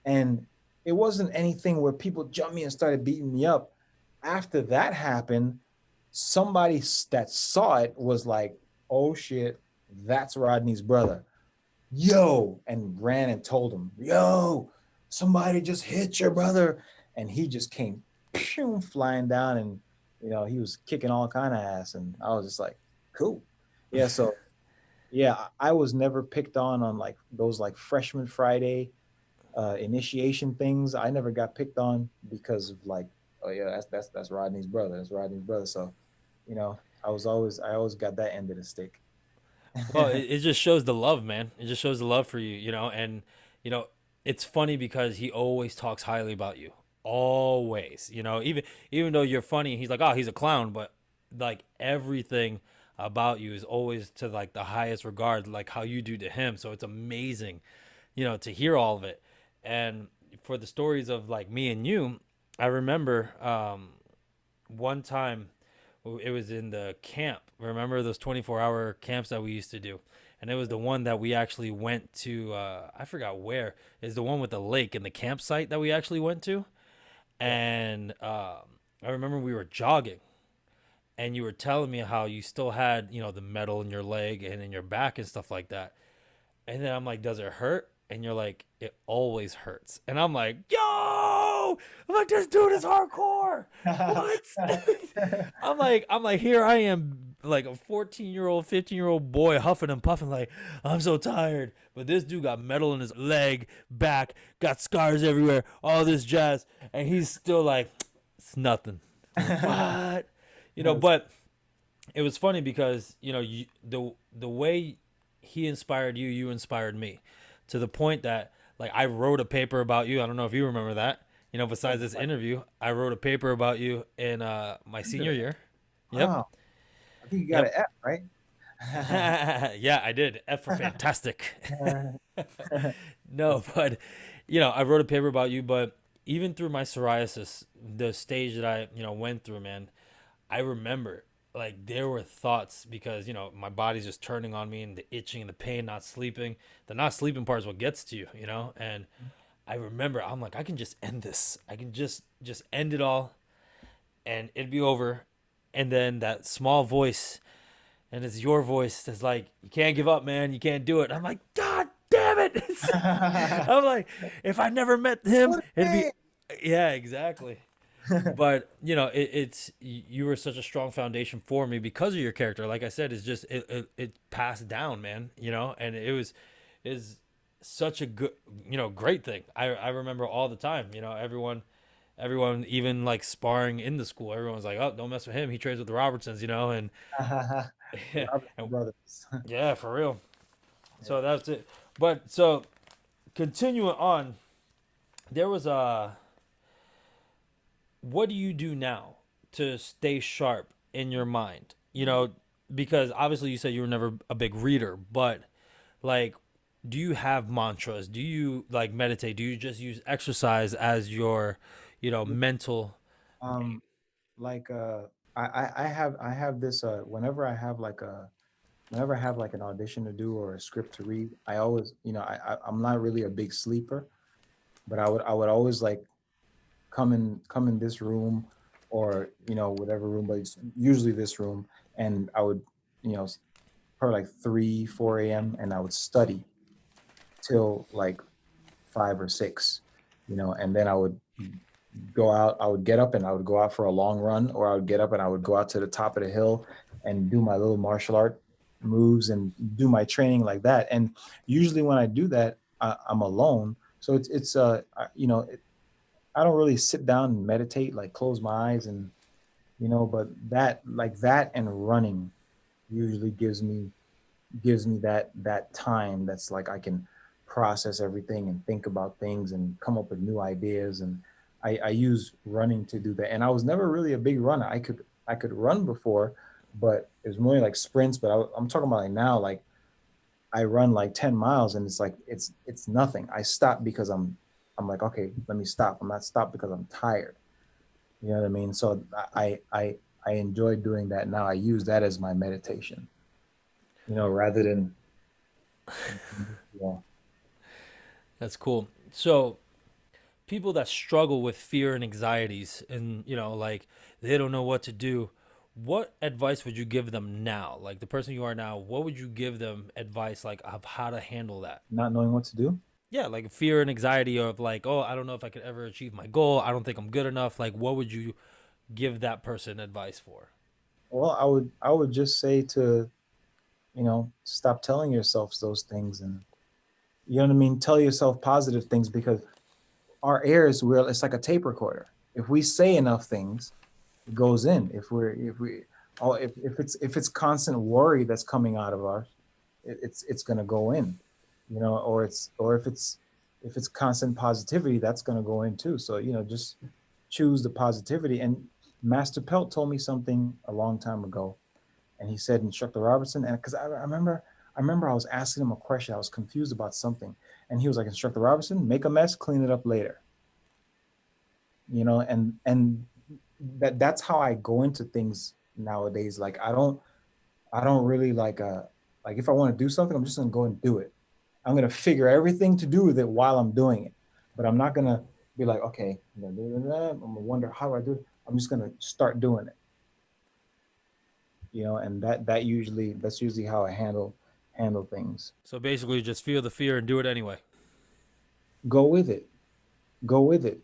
And it wasn't anything where people jumped me and started beating me up. after that happened, somebody that saw it was like, "Oh shit, that's Rodney's brother." Yo, and ran and told him, "Yo, somebody just hit your brother." And he just came pew, flying down, and he was kicking all kind of ass. And I was just like, cool. Yeah, so yeah, I was never picked on like those like freshman Friday initiation things. I never got picked on because of like, oh yeah, that's Rodney's brother. That's Rodney's brother. So, I always got that end of the stick. Well, it just shows the love, man. It just shows the love for you, you know. And you know, it's funny because he always talks highly about you, always. You know, even though you're funny, he's like, oh, he's a clown, but like everything about you is always to like the highest regard, like how you do to him. So it's amazing, you know, to hear all of it. And for the stories of like me and you, I remember one time it was in the camp. Remember those 24-hour camps that we used to do? And it was the one that we actually went to. I forgot where. Is the one with the lake and the campsite that we actually went to. Yeah. And I remember we were jogging, and you were telling me how you still had, you know, the metal in your leg and in your back and stuff like that. And then I'm like, does it hurt? And you're like, it always hurts. And I'm like, yo, I'm like, this dude is hardcore. What? I'm like, here I am, like a 14-year-old, 15-year-old boy huffing and puffing, like, I'm so tired. But this dude got metal in his leg, back, got scars everywhere, all this jazz. And he's still like, it's nothing. I'm like, what? You know, but it was funny because, you know, the way he inspired you, you inspired me, to the point that like I wrote a paper about you. I don't know if you remember that. You know, besides this interview, I wrote a paper about you in my senior year. Yep, Wow. I think you got an yep. F, right? Yeah, I did. F for fantastic. No, but you know, I wrote a paper about you. But even through my psoriasis, the stage that I, you know, went through, man, I remember like there were thoughts because, you know, my body's just turning on me and the itching and the pain, not sleeping. The not sleeping part is what gets to you, you know? And I remember I'm like, I can just end this. I can just end it all and it'd be over. And then that small voice, and it's your voice that's like, you can't give up, man. You can't do it. I'm like, God damn it. I'm like, if I never met him, What it'd be, a yeah, exactly. But you know, it's you were such a strong foundation for me because of your character. Like I said, it's just it passed down, man. You know, and it was is such a good, you know, great thing. I remember all the time. You know, everyone even like sparring in the school. Everyone's like, oh, don't mess with him. He trains with the Robertsons. You know, and The yeah, Robinson and, brothers. yeah, for real. Yeah. So that's it. But so continuing on, there was a what do you do now to stay sharp in your mind? You know, because obviously you said you were never a big reader, but like, do you have mantras? Do you like meditate? Do you just use exercise as your, you know, mental? Um, like I have this whenever I have like an audition to do or a script to read, I always, I'm not really a big sleeper, but I would always like come in this room or whatever room, but it's usually this room, and I would, you know probably like 3 4 a.m., and I would study till like 5 or 6, and then I would get up and I would go out for a long run, or I would get up and I would go out to the top of the hill and do my little martial art moves and do my training like that. And usually when I do that, I'm alone. So I don't really sit down and meditate, like close my eyes but that and running usually gives me that time that's like I can process everything and think about things and come up with new ideas. And I use running to do that. And I was never really a big runner. I could run before, but it was more like sprints. But I'm talking about like now, like I run like 10 miles and it's like it's nothing. I stop because I'm like, okay, let me stop. I'm not stopped because I'm tired. You know what I mean? So I enjoy doing that now. I use that as my meditation, rather than yeah. That's cool. So people that struggle with fear and anxieties and, like they don't know what to do, what advice would you give them now? Like the person you are now, what would you give them advice like of how to handle that? Not knowing what to do. Yeah, like fear and anxiety of like, oh, I don't know if I could ever achieve my goal. I don't think I'm good enough. Like, what would you give that person advice for? Well, I would just say to, stop telling yourself those things, and you know what I mean. Tell yourself positive things, because our ears will. It's like a tape recorder. If we say enough things, it goes in. If it's constant worry that's coming out of us, it's gonna go in, or if it's constant positivity, that's gonna go in too. So just choose the positivity. And Master Pelt told me something a long time ago, and he said, Instructor Robertson, and because I remember I was asking him a question, I was confused about something, and he was like, Instructor Robertson, make a mess, clean it up later. And that's how I go into things nowadays. Like I don't really like if I want to do something, I'm just gonna go and do it. I'm gonna figure everything to do with it while I'm doing it. But I'm not gonna be like, okay, I'm gonna wonder how do I do it. I'm just gonna start doing it. And that's usually how I handle things. So basically, just feel the fear and do it anyway. Go with it. Go with it.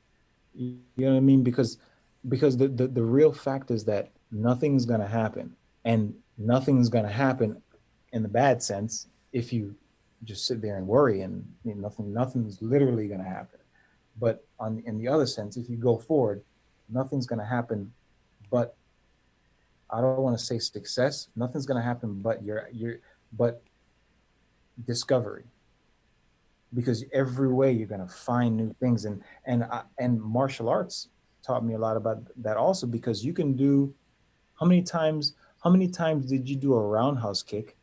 You know what I mean? Because the real fact is that nothing's gonna happen. And nothing's gonna happen in the bad sense if you just sit there and worry, and nothing's literally gonna happen. But in the other sense, if you go forward, nothing's gonna happen but, I don't want to say success. Nothing's gonna happen but but discovery, because every way you're gonna find new things. And martial arts taught me a lot about that also, because you can do, how many times did you do a roundhouse kick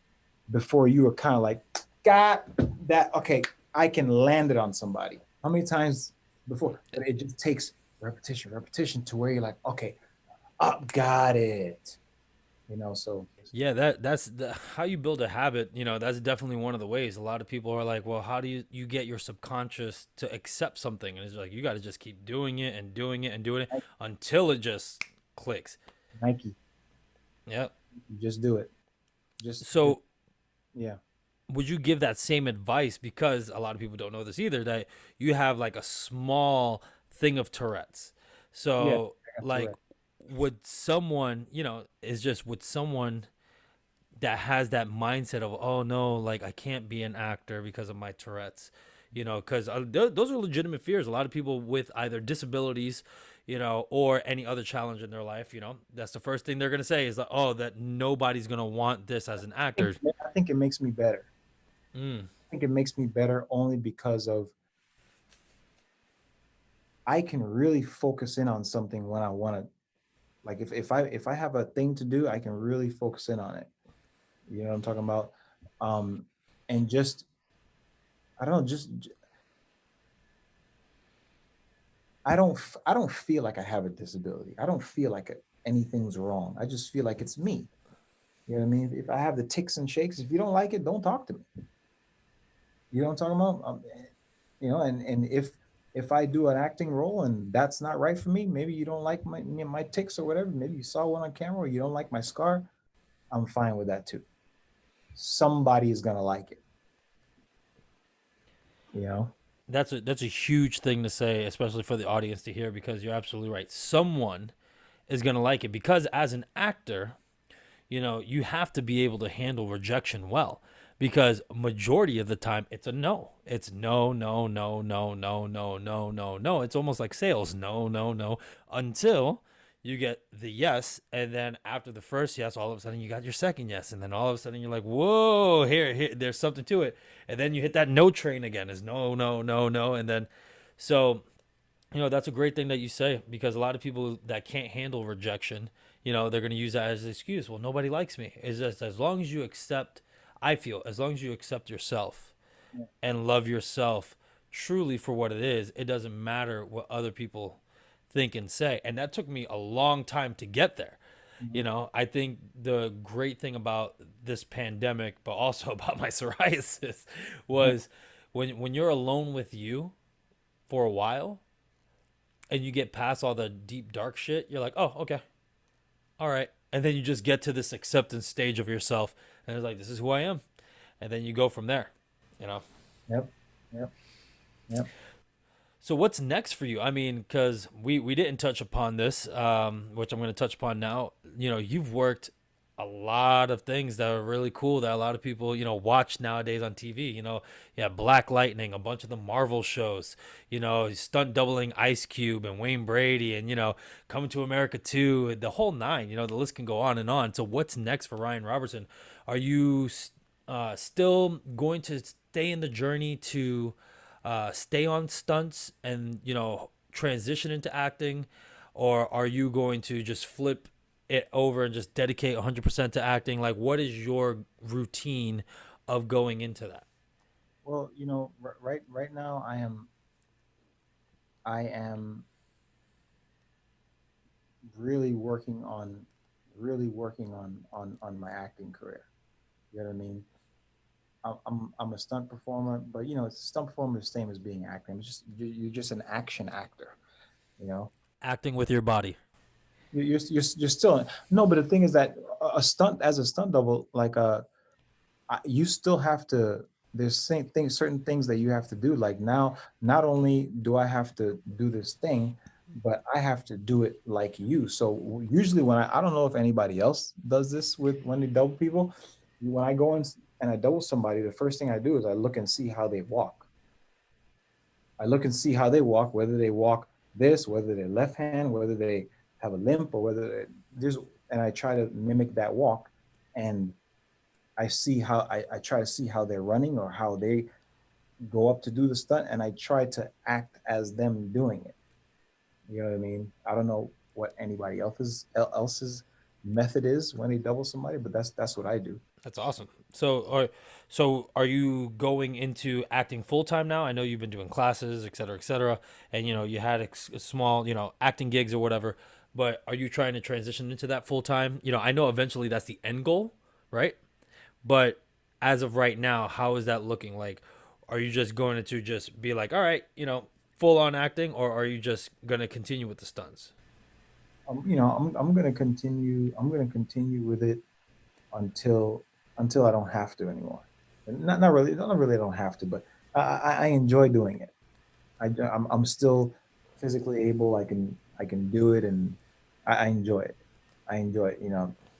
before you were kind of like, got that, okay, I can land it on somebody? How many times before? But it just takes repetition to where you're like, okay, up, got it. So Yeah, how you build a habit. That's definitely one of the ways. A lot of people are like, well, how do you get your subconscious to accept something? And it's like you got to just keep doing it and doing it and doing it until it just clicks. Nike, Yep. just do it. Just So yeah. would you give that same advice, because a lot of people don't know this either, that you have like a small thing of Tourette's? Yeah, So I got like Tourette. would someone, is just would someone that has that mindset of, oh no, like I can't be an actor because of my Tourette's, because those are legitimate fears. A lot of people with either disabilities, or any other challenge in their life, that's the first thing they're going to say is that, oh, that nobody's going to want this as an actor. I think it makes me better. Mm. I think it makes me better only because of, I can really focus in on something when I want to. Like if I have a thing to do, I can really focus in on it. You know what I'm talking about? Um, and just, I don't know, I don't feel like I have a disability. I don't feel like anything's wrong. I just feel like it's me. You know what I mean? If I have the ticks and shakes, if you don't like it, don't talk to me. You know what I'm talking about? And if I do an acting role and that's not right for me, maybe you don't like my ticks or whatever. Maybe you saw one on camera, or you don't like my scar. I'm fine with that too. Somebody is gonna like it. You know? That's a huge thing to say, especially for the audience to hear, because you're absolutely right. Someone is going to like it, because as an actor, you have to be able to handle rejection well, because majority of the time it's a no. It's no, no, no, no, no, no, no, no, no. It's almost like sales. No, no, no, until you get the yes, and then after the first yes, all of a sudden you got your second yes, and then all of a sudden you're like, whoa, here, there's something to it, and then you hit that no train again. Is no, no, no, no, and then so that's a great thing that you say, because a lot of people that can't handle rejection, they're going to use that as an excuse. Well, nobody likes me. Is just as long as you accept, I feel, as long as you accept yourself Yeah. and love yourself truly for what it is, it doesn't matter what other people think and say. And that took me a long time to get there. Mhm. I think the great thing about this pandemic, but also about my psoriasis, was when you're alone with you for a while, and you get past all the deep dark shit, you're like, oh, okay, all right, and then you just get to this acceptance stage of yourself, and it's like, this is who I am, and then you go from there, you know. Yep. Yep. Yep. So what's next for you? I mean, because we didn't touch upon this, which I'm going to touch upon now. You know, you've worked a lot of things that are really cool that a lot of people, watch nowadays on TV. Yeah, Black Lightning, a bunch of the Marvel shows. Stunt doubling Ice Cube and Wayne Brady, and Coming to America 2, the whole nine. The list can go on and on. So what's next for Ryan Robertson? Are you still going to stay in the journey to stay on stunts and transition into acting, or are you going to just flip it over and just dedicate 100% to acting? Like, what is your routine of going into that? Well, right now I am really working on my acting career. You know what I mean? I'm a stunt performer, but stunt performer is the same as being acting. It's just you're just an action actor. You know, Acting with your body. you're still no. But the thing is that a stunt as a stunt double, like you still have to. There's certain things that you have to do. Like now, not only do I have to do this thing, but I have to do it like you. So usually when I don't know if anybody else does this with when they double people, when I go in and I double somebody, the first thing I do is I look and see how they walk. I look and see how they walk, whether they walk this, whether they're left hand, whether they have a limp, or whether there's, and I try to mimic that walk, and I try to see how they're running or how they go up to do the stunt, and I try to act as them doing it. You know what I mean? I don't know what anybody else's method is when they double somebody, but that's what I do. That's awesome. So are you going into acting full time now? I know you've been doing classes, et cetera, and you had small, acting gigs or whatever. But are you trying to transition into that full time? I know eventually that's the end goal, right? But as of right now, how is that looking? Like, are you just going to just be like, all right, full on acting, or are you just going to continue with the stunts? I'm gonna continue. I'm gonna continue with it until I don't have to anymore. Not really. Not really. I don't have to, but I enjoy doing it. I'm still physically able. I can do it, and I enjoy it. I enjoy it.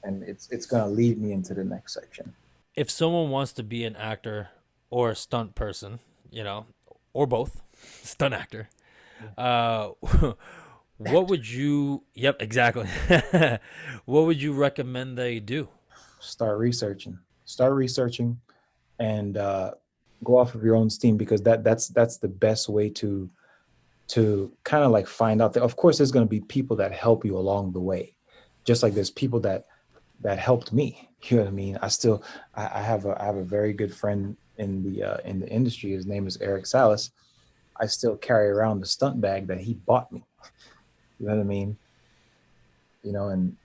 And it's gonna lead me into the next section. If someone wants to be an actor or a stunt person, or both, stunt actor, Yeah. uh, what would you? Yep, exactly. What would you recommend they do? Start researching. Start researching, and go off of your own steam, because that's the best way to kind of like find out that, of course, there's going to be people that help you along the way, just like there's people that helped me. You know what I mean? I have a very good friend in the industry. His name is Eric Salas. I still carry around the stunt bag that he bought me. You know what I mean? And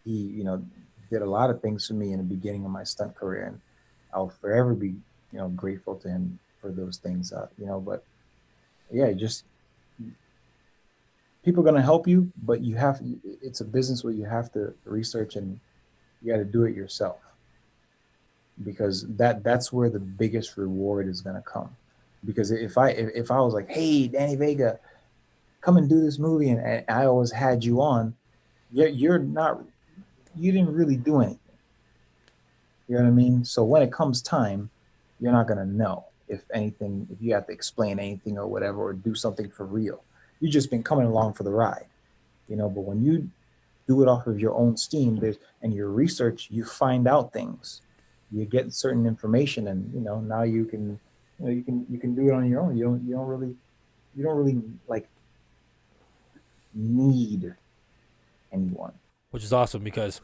he did a lot of things for me in the beginning of my stunt career, and I'll forever be grateful to him for those things. But yeah, just people are going to help you, but it's a business where you have to research, and you got to do it yourself, because that's where the biggest reward is going to come. Because if I was like, hey, Danny Vega, come and do this movie, and I always had you on, you're not, you didn't really do anything. You know what I mean? So when it comes time, you're not going to know if anything, if you have to explain anything or whatever, or do something for real. You've just been coming along for the ride. But when you do it off of your own steam, and your research, you find out things, you get certain information, and now you can do it on your own. You don't really like need anyone. Which is awesome because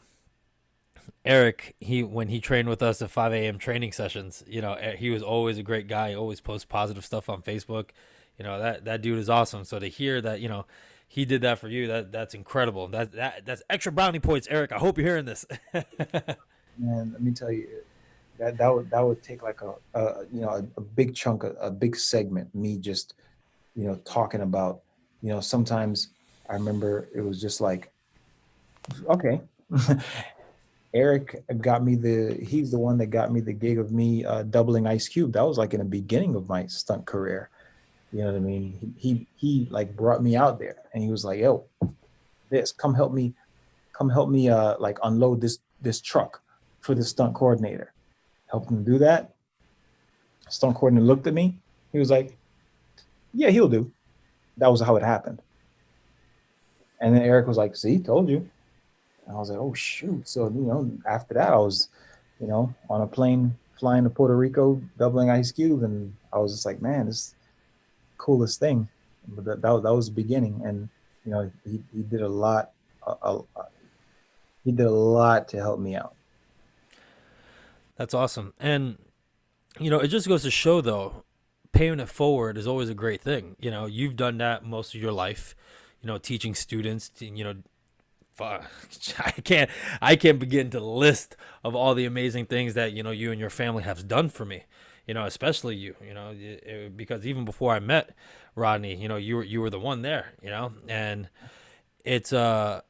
Eric, he when he trained with us at 5 a.m. training sessions, he was always a great guy. He always posts positive stuff on Facebook. That dude is awesome. So to hear that, he did that for you, that's incredible. That's extra brownie points, Eric. I hope you're hearing this. Man, let me tell you, that would take like a big chunk, a big segment, me just talking about sometimes I remember it was just like, okay. Eric got me he's the one that got me the gig of me doubling Ice Cube. That was like in the beginning of my stunt career. You know what I mean? He like brought me out there and he was like, yo, come help me like unload this truck for the stunt coordinator. Helped him do that. Stunt coordinator looked at me. He was like, yeah, he'll do. That was how it happened. And then Eric was like, see, told you. And I was like, oh shoot. So, after that I was, on a plane flying to Puerto Rico, doubling Ice Cube, and I was just like, man, this is the coolest thing. But that was the beginning. And he did a lot. He did a lot to help me out. That's awesome. And it just goes to show though, paying it forward is always a great thing. You've done that most of your life, teaching students to, fuck, I can't begin to list of all the amazing things that you and your family have done for me. Especially you. Because even before I met Rodney, you were the one there. And it's a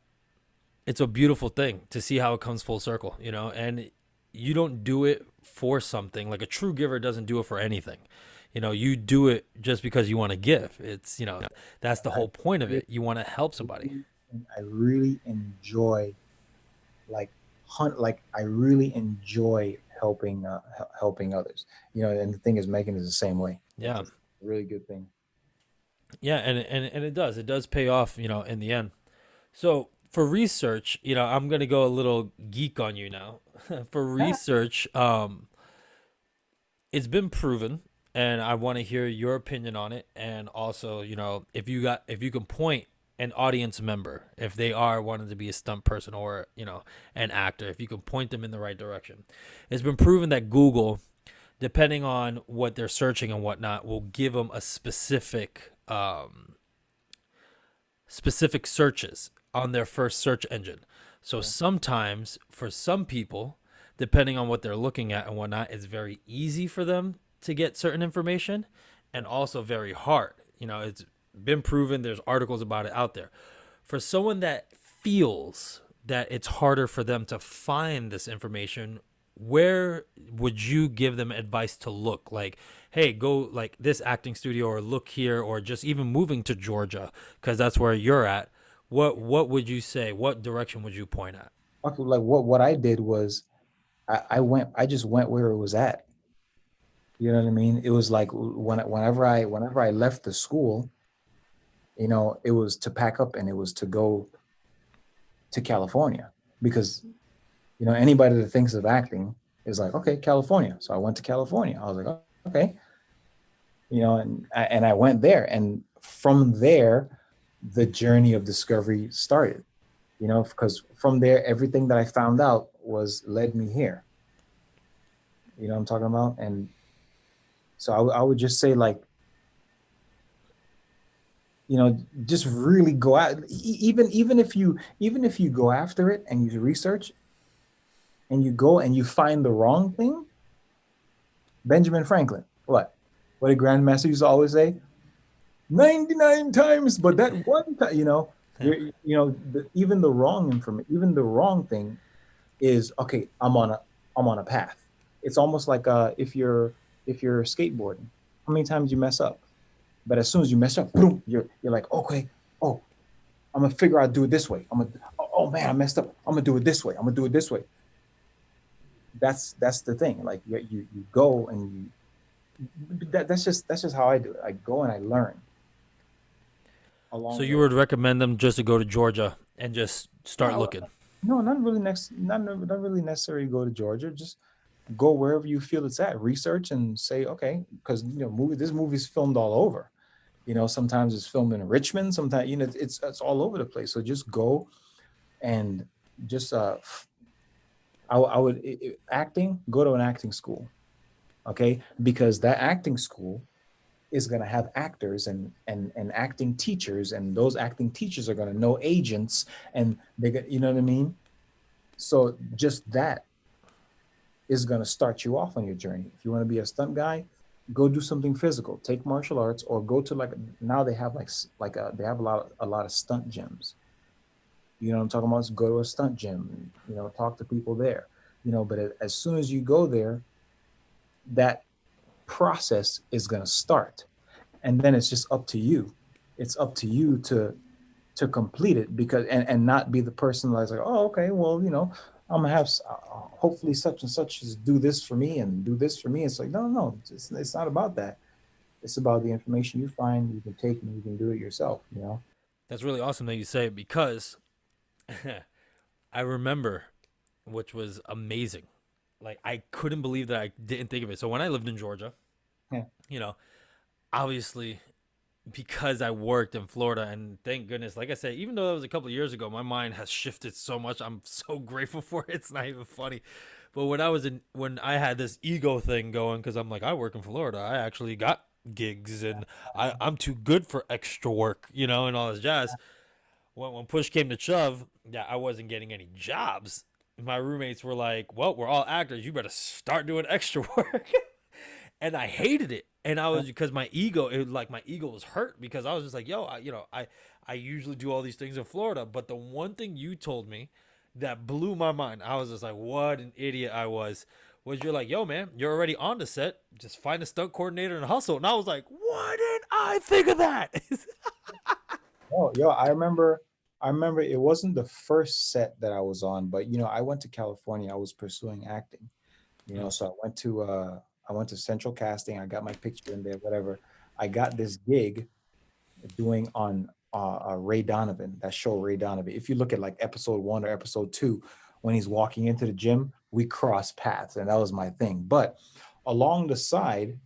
beautiful thing to see how it comes full circle. And you don't do it for something. Like a true giver doesn't do it for anything. You do it just because you want to give. It's that's the whole point of it. You want to help somebody. I really enjoy like I really enjoy helping others. And the thing is, Megan is the same way. It's Yeah. a really good thing. Yeah, and it does pay off, in the end. So for research, I'm gonna go a little geek on you now. For research, it's been proven, and I want to hear your opinion on it. And also, if you can point an audience member, if they are wanting to be a stunt person or an actor, if you can point them in the right direction. It's been proven that Google, depending on what they're searching and whatnot, will give them a specific searches on their first search engine. So sometimes for some people, depending on what they're looking at and whatnot, it's very easy for them to get certain information and also very hard. It's been proven, there's articles about it out there. For someone that feels that it's harder for them to find this information, where would you give them advice to look? Like, hey, go like this acting studio, or look here, or just even moving to Georgia because that's where you're at. What would you say? What direction would you point at? Okay, like what I did was I just went where it was at. You know what I mean? It was like whenever I left the school, it was to pack up and it was to go to California because anybody that thinks of acting is like, okay, California. So I went to California. I was like, oh, okay, and I went there, and from there, the journey of discovery started. Because from there, everything that I found out was led me here. You know what I'm talking about? And so I would just say like, just really go out. Even if you go after it and you research and you go and you find the wrong thing. Benjamin Franklin, what did Grandmaster used to always say? 99 times, but that one time, even the wrong information, even the wrong thing is okay. I'm on a path. It's almost like if you're skateboarding, how many times you mess up, but as soon as you mess up, boom, you're like, okay, oh, I'm gonna figure out do it this way. Oh man, I messed up. I'm gonna do it this way. I'm gonna do it this way. That's the thing. Like you go and that's just how I do it. I go and I learn So along you the would recommend them just to go to Georgia and just start no, looking. no, not really necessarily go to Georgia. Just go wherever you feel it's at. Research and say, okay, because this movie's filmed all over. Sometimes it's filmed in Richmond, sometimes it's all over the place. So just go and just I would acting, go to an acting school, okay? Because that acting school is going to have actors and acting teachers, and those acting teachers are going to know agents, and you know what I mean. So just that is going to start you off on your journey. If you want to be a stunt guy, go do something physical, take martial arts, or go to like now they have they have a lot of stunt gyms. You know what I'm talking about? So go to a stunt gym, talk to people there. But as soon as you go there, that process is going to start, and then it's just up to you. It's up to you to complete it, because and not be the person that's like, oh, okay, well, I'm gonna have hopefully such and such is do this for me and do this for me. It's like, no, no, it's not about that. It's about the information you find, you can take, and you can do it yourself. That's really awesome that you say it, because I remember, which was amazing. Like, I couldn't believe that I didn't think of it. So when I lived in Georgia, Yeah. you know, obviously because I worked in Florida, and thank goodness, like I said, even though that was a couple of years ago, my mind has shifted so much. I'm so grateful for it. It's not even funny. But when I had this ego thing going, because I'm like, I work in Florida, I actually got gigs, and I'm too good for extra work, and all this jazz. When push came to shove, yeah, I wasn't getting any jobs. My roommates were like, "Well, we're all actors. You better start doing extra work." And I hated it. And I was, because my ego was hurt, because I was just like, yo, I usually do all these things in Florida, but the one thing you told me that blew my mind, I was just like, what an idiot I was you're like, yo, man, you're already on the set. Just find a stunt coordinator and hustle. And I was like, why didn't I think of that? Oh, yo, I remember it wasn't the first set that I was on, but I went to California. I was pursuing acting. Mm. So I went to Central Casting. I got my picture in there, whatever. I got this gig doing on Ray Donovan, that show Ray Donovan. If you look at like episode 1 or episode 2, when he's walking into the gym, we cross paths, and that was my thing. But along the side,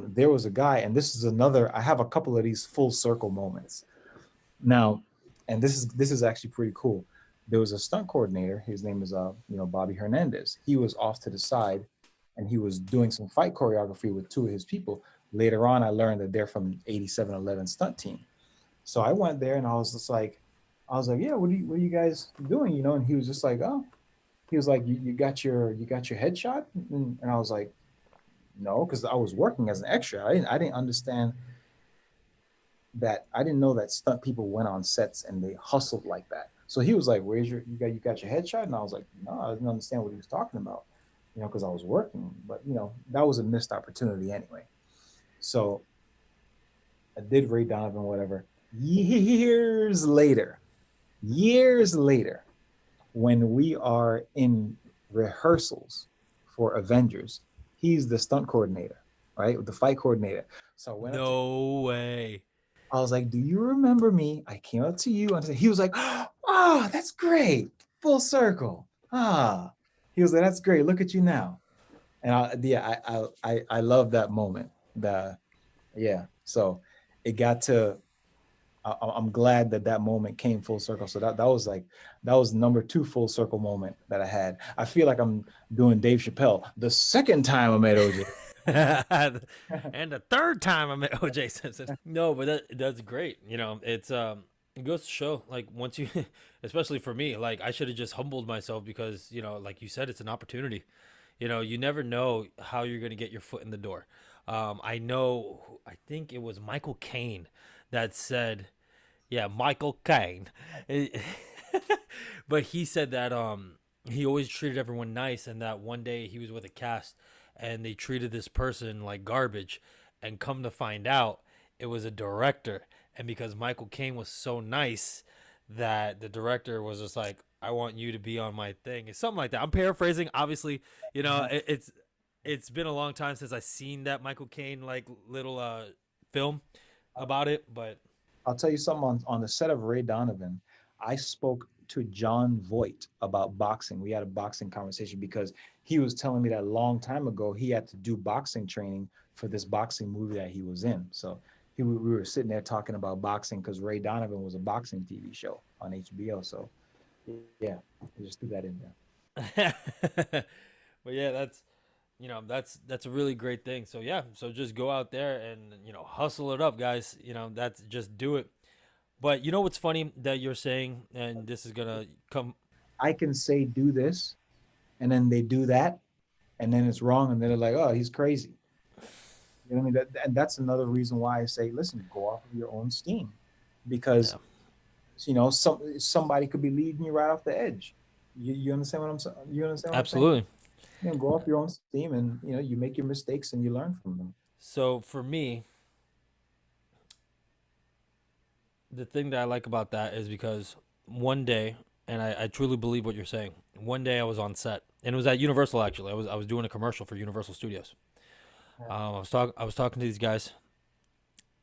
there was a guy, and this is another. I have a couple of these full circle moments now, and this is actually pretty cool. There was a stunt coordinator. His name is Bobby Hernandez. He was off to the side, and he was doing some fight choreography with two of his people. Later on, I learned that they're from 8711 stunt team. So I went there, and I was like, yeah, what are you guys doing? And he was just like, oh, he was like, you got your headshot, and I was like, no, because I was working as an extra. I didn't understand that. I didn't know that stunt people went on sets and they hustled like that. So he was like, "Where's you got your headshot?" And I was like, "No, I didn't understand what he was talking about," because I was working. But that was a missed opportunity anyway. So I did Ray Donovan, whatever. Years later, when we are in rehearsals for Avengers, he's the stunt coordinator, right? The fight coordinator. So I went up to No way. I was like, "Do you remember me? I came up to you." And he was like, "Ah, that's great. Full circle." Ah, he was like, "That's great. Look at you now." And I love that moment. Yeah. So it got to. I'm glad that moment came full circle. So that was number 2 full circle moment that I had. I feel like I'm doing Dave Chappelle. The second time I met OJ. And the third time I met OJ Simpson. No, but that's great. It goes to show, like, once you, especially for me, like, I should have just humbled myself, because like you said, it's an opportunity. You never know how you're gonna get your foot in the door. I think it was Michael Caine that said, yeah, Michael Caine. But he said that he always treated everyone nice, and that one day he was with a cast and they treated this person like garbage, and come to find out it was a director. And because Michael Caine was so nice, that the director was just like, I want you to be on my thing. It's something like that. I'm paraphrasing, obviously. It's been a long time since I seen that Michael Caine like little film about it, but I'll tell you something on the set of Ray Donovan. I spoke to John Voight about boxing. We had a boxing conversation because he was telling me that a long time ago he had to do boxing training for this boxing movie that he was in. So we were sitting there talking about boxing because Ray Donovan was a boxing TV show on HBO. So yeah, we just threw that in there. but yeah, that's a really great thing. So yeah, so just go out there and hustle it up, guys. That's just do it. But you know what's funny that you're saying, and this is gonna come. I can say do this, and then they do that, and then it's wrong, and they're like, oh, he's crazy. You know what I mean? And that's another reason why I say, listen, go off of your own steam, because Yeah, somebody could be leading you right off the edge. You understand what I'm saying? You understand what I'm saying? absolutely. Go off your own steam, and you make your mistakes and you learn from them. So for me, the thing that I like about that is because one day, and I truly believe what you're saying. One day I was on set, and it was at Universal actually. I was doing a commercial for Universal Studios. I was talking to these guys,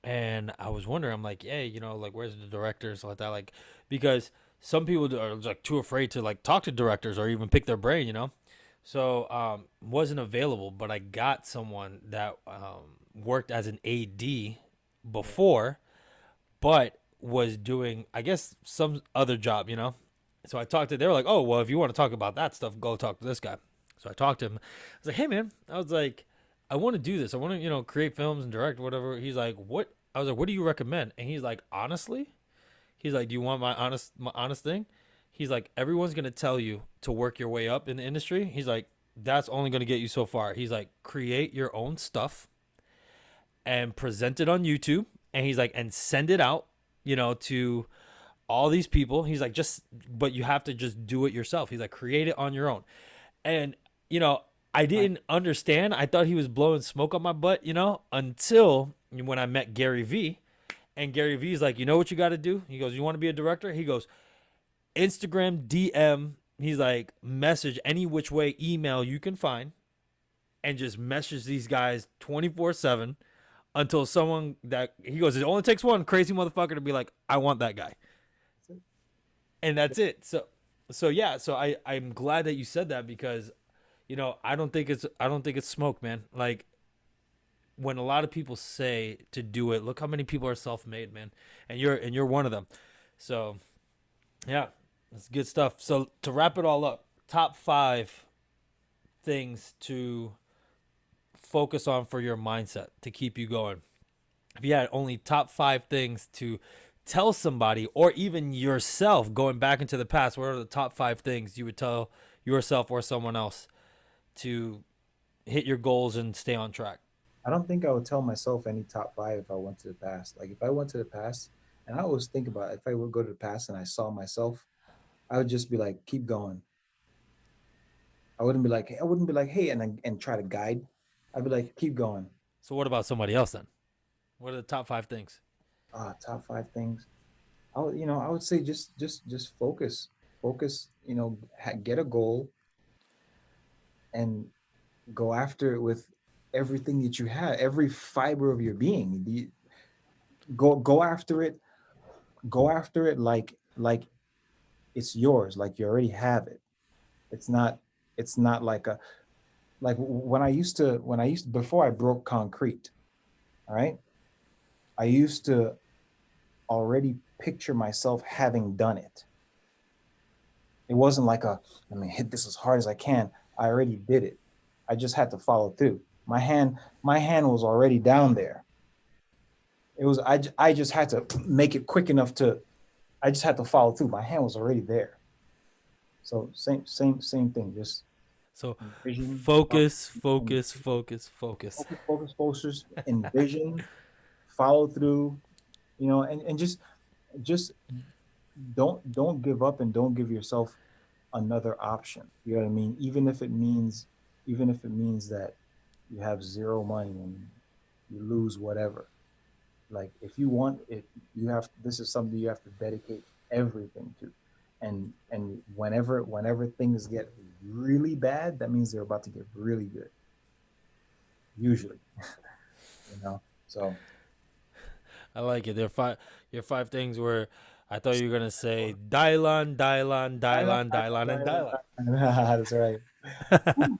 and I was wondering. I'm like, hey, like where's the director and stuff like that, like because some people are like too afraid to like talk to directors or even pick their brain. So wasn't available, but I got someone that worked as an AD before but was doing, I guess, some other job. So I talked to, they were like, oh, well, if you want to talk about that stuff, go talk to this guy. So I talked to him. I was like, hey, man, I was like, I want to do this. I want to, create films and direct, whatever. He's like, what? I was like, what do you recommend? And he's like, honestly, he's like, do you want my honest thing? He's like, everyone's going to tell you to work your way up in the industry. He's like, that's only going to get you so far. He's like, create your own stuff and present it on YouTube. And he's like, and send it out, to all these people. He's like, but you have to just do it yourself. He's like, create it on your own. And, you know, I Right. didn't understand. I thought he was blowing smoke on my butt, until when I met Gary Vee. And Gary Vee's like, you know what you got to do? He goes, you want to be a director? He goes, Instagram DM. He's like, message any which way email you can find and just message these guys 24/7 until someone that he goes, it only takes one crazy motherfucker to be like, I want that guy. That's it. And that's it. So yeah, so I'm glad that you said that because I don't think it's smoke, man. Like when a lot of people say to do it, look how many people are self-made, man. And you're one of them. So, yeah, that's good stuff. So, to wrap it all up, top 5 things to focus on for your mindset to keep you going. If you had only top 5 things to tell somebody or even yourself going back into the past, what are the top 5 things you would tell yourself or someone else to hit your goals and stay on track? I don't think I would tell myself any top five if I went to the past. Like if I went to the past, and I always think about if I would go to the past and I saw myself, I would just be like, keep going. I wouldn't be like, hey, and try to guide. I'd be like, keep going. So, what about somebody else then? What are the top 5 things? Top five things. I would say just focus, focus. Get a goal and go after it with everything that you have, every fiber of your being. Go after it. Go after it like it's yours, like you already have it. It's not. It's not like when I used before I broke concrete. All right, I used to already picture myself having done it. It wasn't like let me hit this as hard as I can. I already did it. I just had to follow through. My hand was already down there. It was I just had to make it quick enough to. I just had to follow through. My hand was already there. So same thing. Just So, envision, focus, focus, focus, focus. focus, envision, follow through. And just don't give up and don't give yourself another option. You know what I mean? Even if it means that you have zero money and you lose whatever. Like if you want it, this is something you have to dedicate everything to. And whenever things get really bad, that means they're about to get really good. Usually, you know. So I like it. There are five things where I thought you were gonna say Dylan, Dylan, Dylan, Dylan, and Dylan. that's right.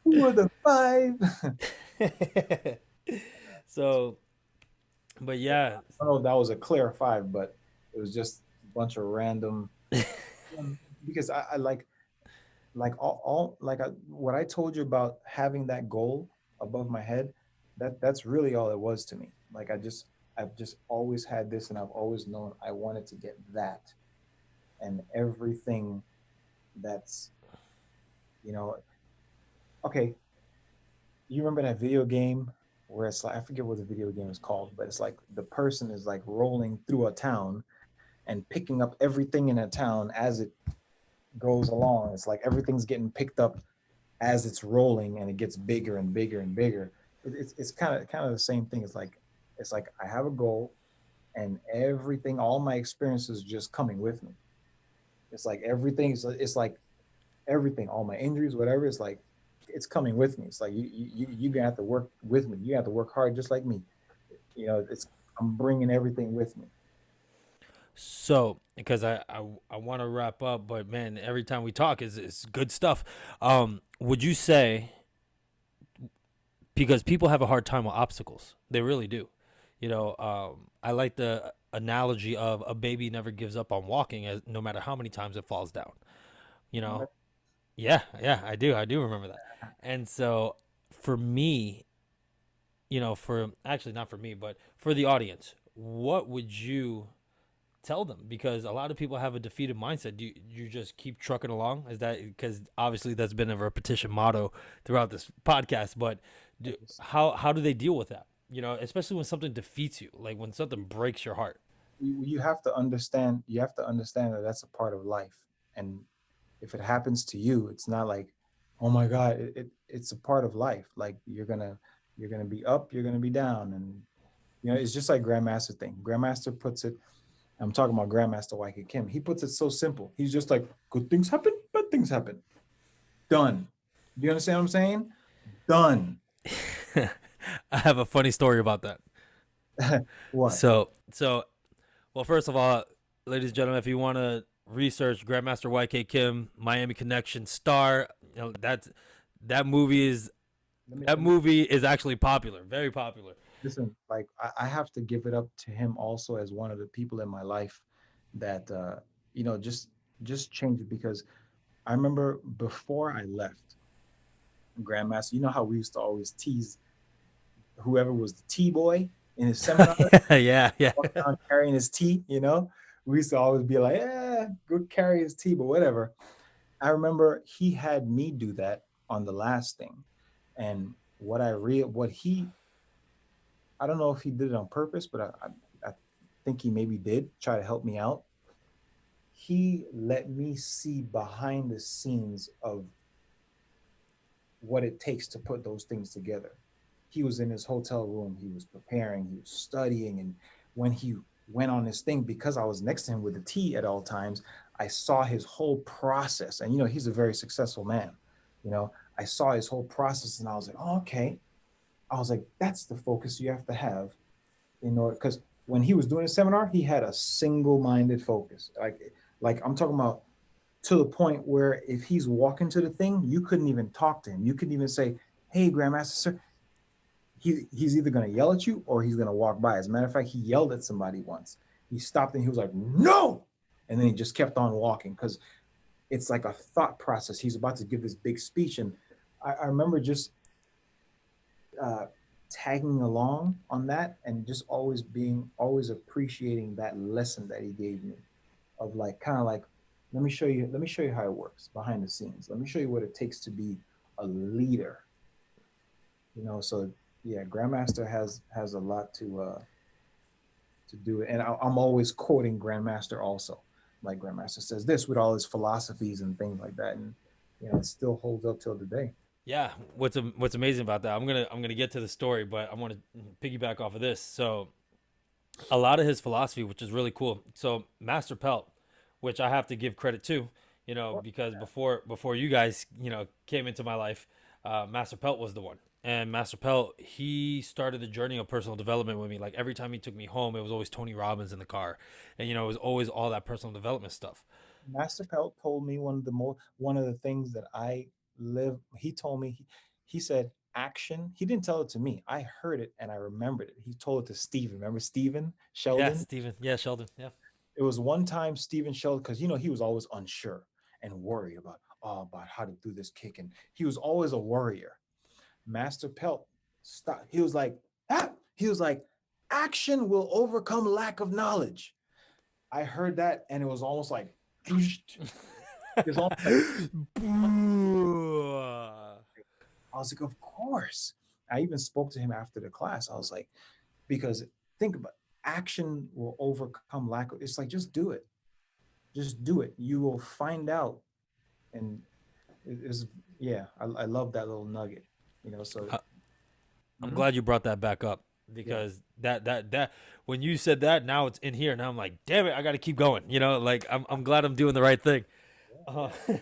Who are the five? So, but yeah, I don't know if that was a clear five, but it was just a bunch of random. Because I like all like what I told you about having that goal above my head. That's really all it was to me. Like I've just always had this, and I've always known I wanted to get that, and everything that's you know okay. You remember that video game? where it's like, I forget what the video game is called, but it's like the person is like rolling through a town and picking up everything in a town as it goes along. It's like everything's getting picked up as it's rolling, and it gets bigger and bigger and bigger. It's kind of the same thing. It's like I have a goal, and everything, all my experiences, just coming with me. It's like everything. It's like everything, all my injuries, whatever. It's like it's coming with me. It's like you gonna have to work with me. You have to work hard just like me. It's I'm bringing everything with me. So, because I want to wrap up, but man, every time we talk is good stuff. Would you say, because people have a hard time with obstacles, they really do. I like the analogy of a baby never gives up on walking, as no matter how many times it falls down. You know, yeah, yeah, I do remember that. And so, for me, for actually not for me, but for the audience, what would you tell them? Because a lot of people have a defeated mindset. Do you just keep trucking along? Is that because obviously that's been a repetition motto throughout this podcast? But how do they deal with that? Especially when something defeats you, like when something breaks your heart. You have to understand. You have to understand that that's a part of life, and if it happens to you, it's not like, oh my God, it's a part of life. Like you're gonna be up, you're gonna be down, and it's just like Grandmaster thing. Grandmaster puts it. I'm talking about Grandmaster YK Kim. He puts it so simple. He's just like, good things happen, bad things happen. Done. Do you understand what I'm saying? Done. I have a funny story about that. What? So, well, first of all, ladies and gentlemen, if you want to research Grandmaster YK Kim, Miami Connection star, that movie is that Let me movie is actually popular, very popular. listen. Like I have to give it up to him also as one of the people in my life that just changed it, because I remember before I left Grandmaster. You know how we used to always tease whoever was the tea boy in his seminar, Yeah, yeah. walking around carrying his tea. We used to always be like, "Yeah, go carry his tea," but whatever. I remember he had me do that on the last thing, and what he, I don't know if he did it on purpose, but I think he maybe did try to help me out. He let me see behind the scenes of what it takes to put those things together. He was in his hotel room, he was preparing, he was studying, and when he went on his thing, because I was next to him with the tea at all times, I saw his whole process. And he's a very successful man. I saw his whole process, and I was like, oh, okay. I was like, that's the focus you have to have in order, because when he was doing a seminar, he had a single-minded focus. Like I'm talking about, to the point where if he's walking to the thing, you couldn't even talk to him. You couldn't even say, "Hey, Grandmaster Sir." He's either gonna yell at you or he's gonna walk by. As a matter of fact, he yelled at somebody once. He stopped and he was like, "No!" And then he just kept on walking, because it's like a thought process. He's about to give this big speech, and I remember just uh, tagging along on that, and just always appreciating that lesson that he gave me, of like, kind of like, let me show you how it works behind the scenes. Let me show you what it takes to be a leader. So yeah, Grandmaster has a lot to do it, and I'm always quoting Grandmaster also. Like, Grandmaster says this with all his philosophies and things like that, and it still holds up till today. Yeah, what's amazing about that? I'm gonna get to the story, but I want to piggyback off of this. So a lot of his philosophy, which is really cool. So Master Pelt, which I have to give credit to, because before you guys, came into my life, Master Pelt was the one. And Master Pelt, he started the journey of personal development with me. Like every time he took me home, it was always Tony Robbins in the car, and it was always all that personal development stuff. Master Pelt told me one of the things that I live. He told me, he said action. He didn't tell it to me. I heard it and I remembered it. He told it to Steven. Remember Steven Yeah, Sheldon? Steven. Yeah, Sheldon. Yeah. It was one time Steven Sheldon, because he was always unsure and worried about how to do this kick, and he was always a worrier. Master Pelt stop. He was like, ah! He was like, action will overcome lack of knowledge. I heard that, and it was almost like, it's almost like, I was like, of course. I even spoke to him after the class. I was like, because think about action will overcome lack of. It's like just do it, just do it. You will find out. And it is, yeah. I love that little nugget. You know, so I, I'm mhm, glad you brought that back up yeah, because that when you said that, now it's in here. Now I'm like, damn it, I got to keep going. You know, like I'm glad I'm doing the right thing. Uh, yeah,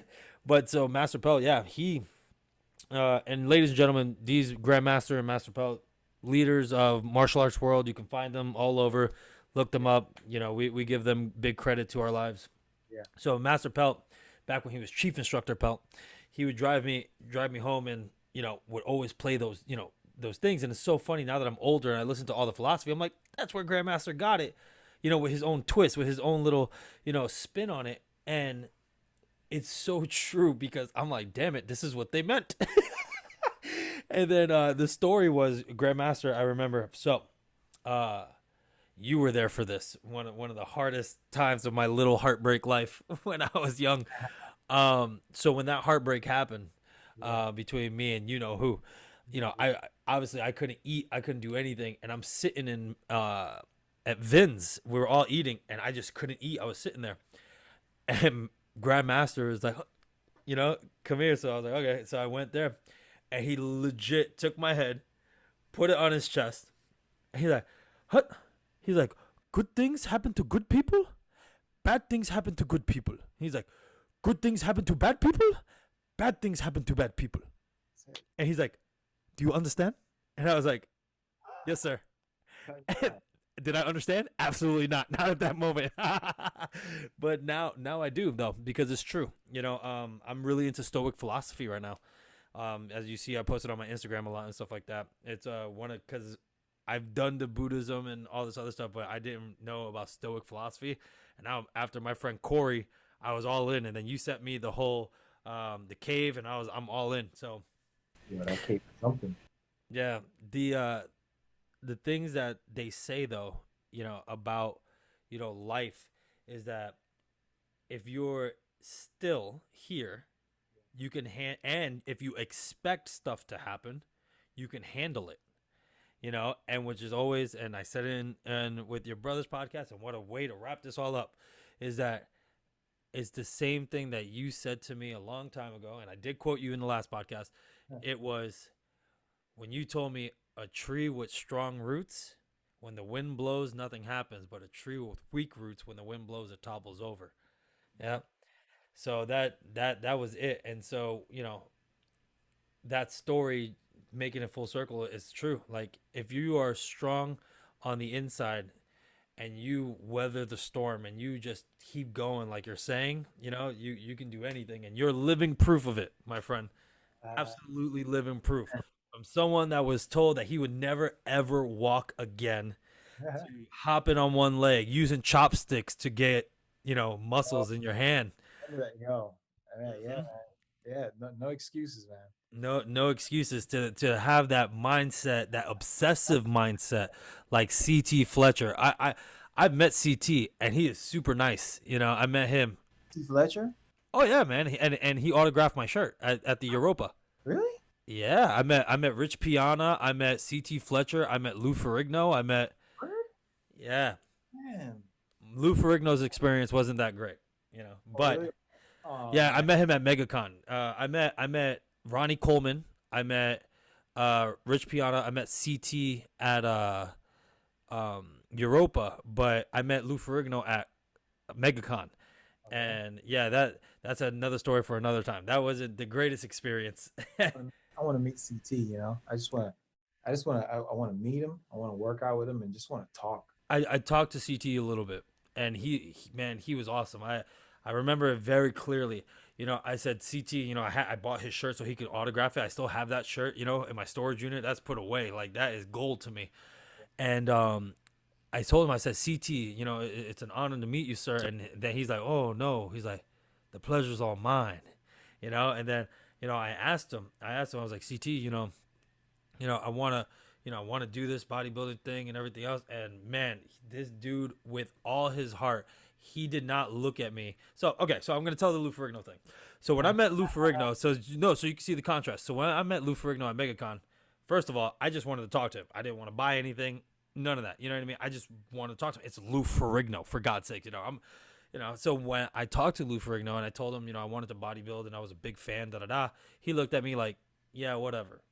but so Master Pelt, yeah, he and ladies and gentlemen, these Grandmaster and Master Pelt leaders of martial arts world, you can find them all over. Look them yeah, up. You know, we give them big credit to our lives. yeah, So Master Pelt, back when he was chief instructor Pelt, he would drive me home and would always play those things. And it's so funny now that I'm older and I listen to all the philosophy. I'm like, that's where Grandmaster got it, with his own twist, with his own little spin on it. And it's so true because I'm like, damn it, this is what they meant. And then the story was Grandmaster. I remember. So, uh, you were there for this one of the hardest times of my little heartbreak life when I was young. So when that heartbreak happened, yeah, between me and who, I obviously I couldn't eat, I couldn't do anything, and I'm sitting in at Vin's. We were all eating, and I just couldn't eat. I was sitting there, and Grandmaster was like, come here. So I was like, okay. So I went there, and he legit took my head, put it on his chest, and he's like, what? He's like, good things happen to good people, bad things happen to good people. He's like, good things happen to bad people, bad things happen to bad people. And he's like, do you understand? And I was like, yes, sir. Did I understand? Absolutely not. Not at that moment. But now I do though, because it's true. I'm really into Stoic philosophy right now. As you see, I posted on my Instagram a lot and stuff like that. It's because I've done the Buddhism and all this other stuff, but I didn't know about Stoic philosophy. And now after my friend Corey, I was all in, and then you sent me the whole the cave, and I'm all in. So yeah, that cake is something. yeah, the things that they say though, about life is that if you're still here, you can and if you expect stuff to happen, you can handle it. And which is always, and I said it and with your brother's podcast, and what a way to wrap this all up, is that it's the same thing that you said to me a long time ago, and I did quote you in the last podcast. It was when you told me a tree with strong roots, when the wind blows, nothing happens, but a tree with weak roots, when the wind blows, it topples over. Yeah. So that was it. And so, that story, making it full circle, is true. Like if you are strong on the inside and you weather the storm and you just keep going, like you're saying, you can do anything, and you're living proof of it, my friend. Uh, Absolutely living proof. From someone that was told that he would never ever walk again, to hopping on one leg, using chopsticks to get, yo, muscles in your hand. yo, yeah, Hmm. yeah, no excuses, man. No excuses to have that mindset, that obsessive mindset, like CT Fletcher. I've met CT and he is super nice. I met him. Steve Fletcher? Oh yeah, man. And he autographed my shirt at the Europa. Really? Yeah, I met Rich Piana. I met CT Fletcher. I met Lou Ferrigno. I met Word? yeah. Man. Lou Ferrigno's experience wasn't that great, Oh, but really? Oh, yeah, I man. met him at MegaCon. I met Ronnie Coleman. I met Rich Piana. I met CT at Europa, but I met Lou Ferrigno at MegaCon. Okay. And yeah, that's another story for another time. That wasn't the greatest experience. I want to meet CT, you know. I want to meet him. I want to work out with him and just want to talk. I talked to CT a little bit, and man, he was awesome. I remember it very clearly. I said CT. I bought his shirt so he could autograph it. I still have that shirt. In my storage unit. That's put away. Like that is gold to me. And I told him, I said, CT. It's an honor to meet you, sir. And then he's like, oh no. He's like, the pleasure's all mine. And then I was like, CT. I want to, I want to do this bodybuilding thing and everything else. And man, this dude with all his heart, he did not look at me. So, okay. So I'm going to tell the Lou Ferrigno thing. So when I met Lou Ferrigno, so you can see the contrast. So when I met Lou Ferrigno at MegaCon, First of all, I just wanted to talk to him. I didn't want to buy anything. None of that. You know what I mean? I just wanted to talk to him. It's Lou Ferrigno, for God's sake. So when I talked to Lou Ferrigno and I told him, I wanted to bodybuild and I was a big fan, he looked at me like, yeah, whatever.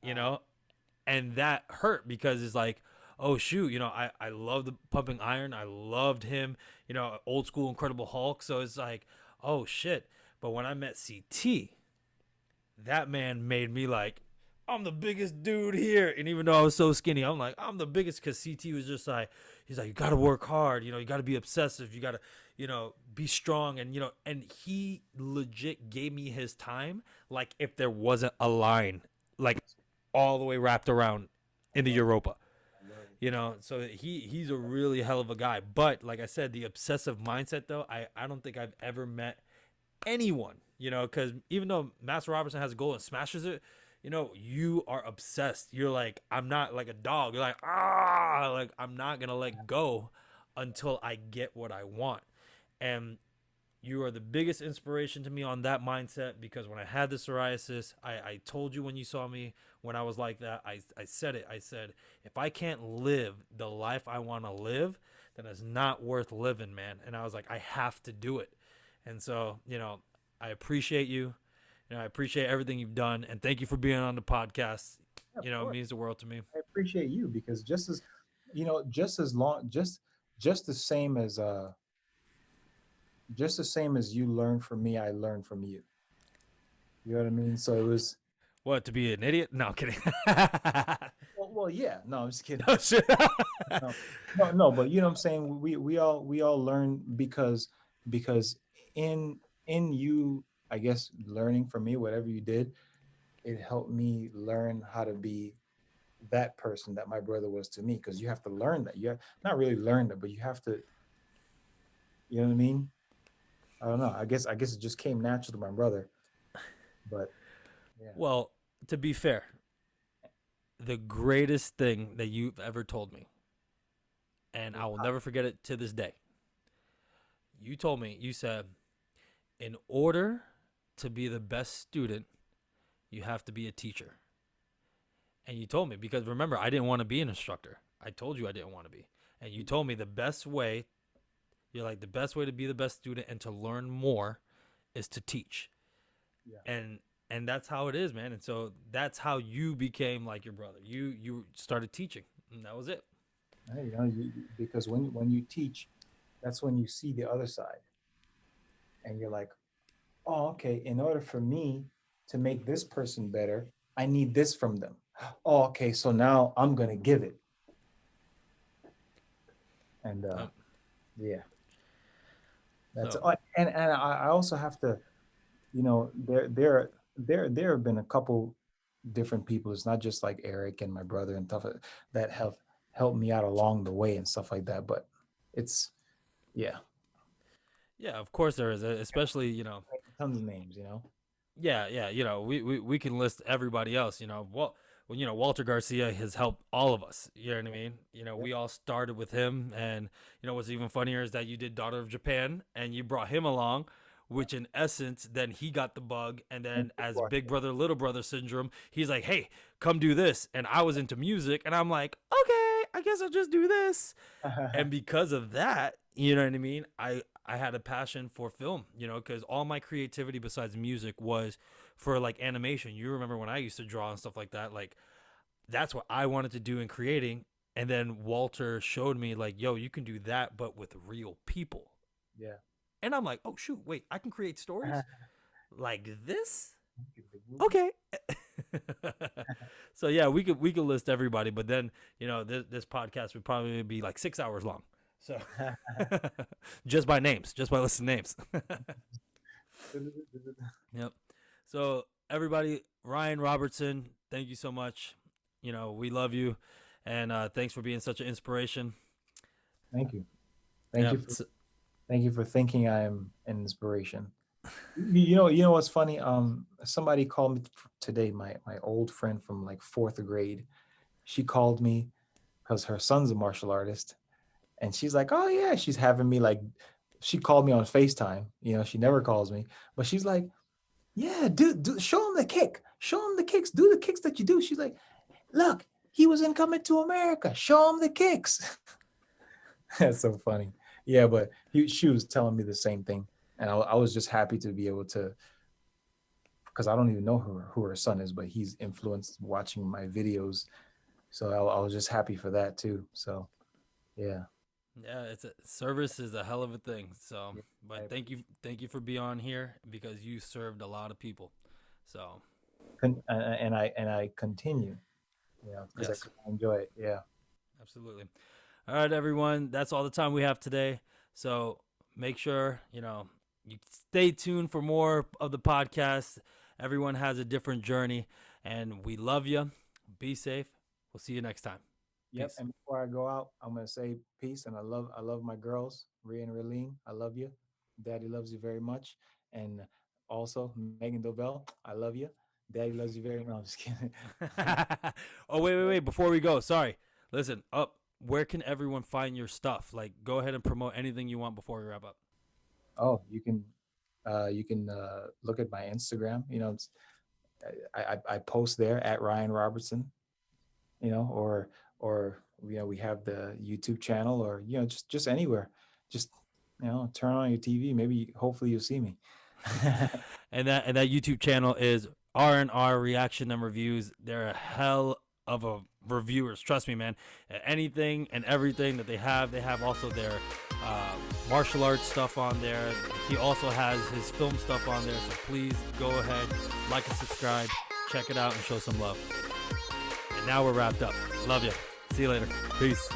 And that hurt because it's like, oh shoot, I love the pumping iron. I loved him, old school Incredible Hulk. So it's like, oh shit. But when I met CT, that man made me like, I'm the biggest dude here. And even though I was so skinny, I'm like, I'm the biggest, because CT was just like, he's like, you got to work hard. You got to be obsessive. You got to, be strong. And he legit gave me his time like if there wasn't a line, like all the way wrapped around in the Europa. So he's a really hell of a guy. But like I said, the obsessive mindset, though, I don't think I've ever met anyone, because even though Master Robertson has a goal and smashes it, you are obsessed. You're like, I'm not like a dog. You're like, like I'm not going to let go until I get what I want. And you are the biggest inspiration to me on that mindset, because when I had the psoriasis, I told you when you saw me, when I was like that, I said it. I said, if I can't live the life I want to live, then it's not worth living, man. And I was like, I have to do it. And so, I appreciate you. I appreciate everything you've done, and thank you for being on the podcast. It means the world to me. I appreciate you, because just as the same as you learned from me, I learned from you. You know what I mean? So it was What, to be an idiot? No, I'm kidding. well, yeah. No, I'm just kidding. No, shit. No, but you know what I'm saying? We all learn because in you, I guess, learning from me, whatever you did, it helped me learn how to be that person that my brother was to me, because you have to learn that. You have not really learn that, but you have to, you know what I mean? I don't know. I guess it just came natural to my brother. But yeah. Well, to be fair, the greatest thing that you've ever told me, and I will never forget it to this day. You told me, you said, in order to be the best student, you have to be a teacher. And you told me, because remember, I didn't want to be an instructor. I told you I didn't want to be. And you told me the best way to be the best student and to learn more is to teach. Yeah. And that's how it is, man. And so that's how you became like your brother. You started teaching, and that was it. Hey, because when you teach, that's when you see the other side. And you're like, oh, okay, in order for me to make this person better, I need this from them. Oh, okay, so now I'm going to give it. And yeah. That's and I also have to, there have been a couple different people. It's not just like Eric and my brother and stuff that have helped me out along the way and stuff like that. But it's, yeah. Yeah, of course there is, especially, tons of names, Yeah, we can list everybody else, well, Walter Garcia has helped all of us. You know what I mean? We all started with him, and what's even funnier is that you did Daughter of Japan and you brought him along, which in essence, then he got the bug, and then as big brother, little brother syndrome, he's like, hey, come do this. And I was into music, and I'm like, okay, I guess I'll just do this. And because of that, you know what I mean? I had a passion for film, because all my creativity besides music was for like animation. You remember when I used to draw and stuff like that? Like, that's what I wanted to do in creating. And then Walter showed me like, yo, you can do that, but with real people. Yeah. And I'm like, oh shoot, wait, I can create stories like this? Okay. So yeah, we could list everybody, but then, this podcast would probably be like 6 hours long. So just by listing names. Yep. So everybody, Ryan Robertson, thank you so much. We love you, and thanks for being such an inspiration. Thank you. Thank you for thinking I am an inspiration. You know what's funny? Somebody called me today, my old friend from like 4th grade. She called me because her son's a martial artist. And she's like, oh, yeah, she's having me like, she called me on FaceTime. She never calls me, but she's like, yeah, dude, show him the kick. show him the kicks, do the kicks that you do. She's like, look, he was in Coming to America. Show him the kicks. That's so funny. Yeah, but she was telling me the same thing. And I was just happy to be able to, because I don't even know who her son is, but he's influenced watching my videos. So I was just happy for that too. So, yeah. Yeah, service is a hell of a thing. So, but thank you for being on here because you served a lot of people. So, and I continue, because yes, I enjoy it. Yeah. absolutely. All right, everyone, that's all the time we have today. So make sure you stay tuned for more of the podcast. Everyone has a different journey, and we love you. Be safe. We'll see you next time. Yep. Peace. And before I go out, I'm gonna say peace, and I love my girls, Rhea and Raylene. I love you. Daddy loves you very much, and also Megan Dobell. I love you. Daddy loves you very much. No, I'm just kidding. Oh, wait. Before we go, sorry. Listen, where can everyone find your stuff? Like, go ahead and promote anything you want before we wrap up. Oh, you can look at my Instagram. It's I post there at Ryan Robertson. Or we have the YouTube channel, or just anywhere. Just turn on your TV. Maybe hopefully you'll see me. and that YouTube channel is R&R Reaction and Reviews. They're a hell of a reviewers. Trust me, man. Anything and everything that they have also their martial arts stuff on there. He also has his film stuff on there. So please go ahead, like and subscribe, check it out, and show some love. And now we're wrapped up. Love you. See you later. Peace.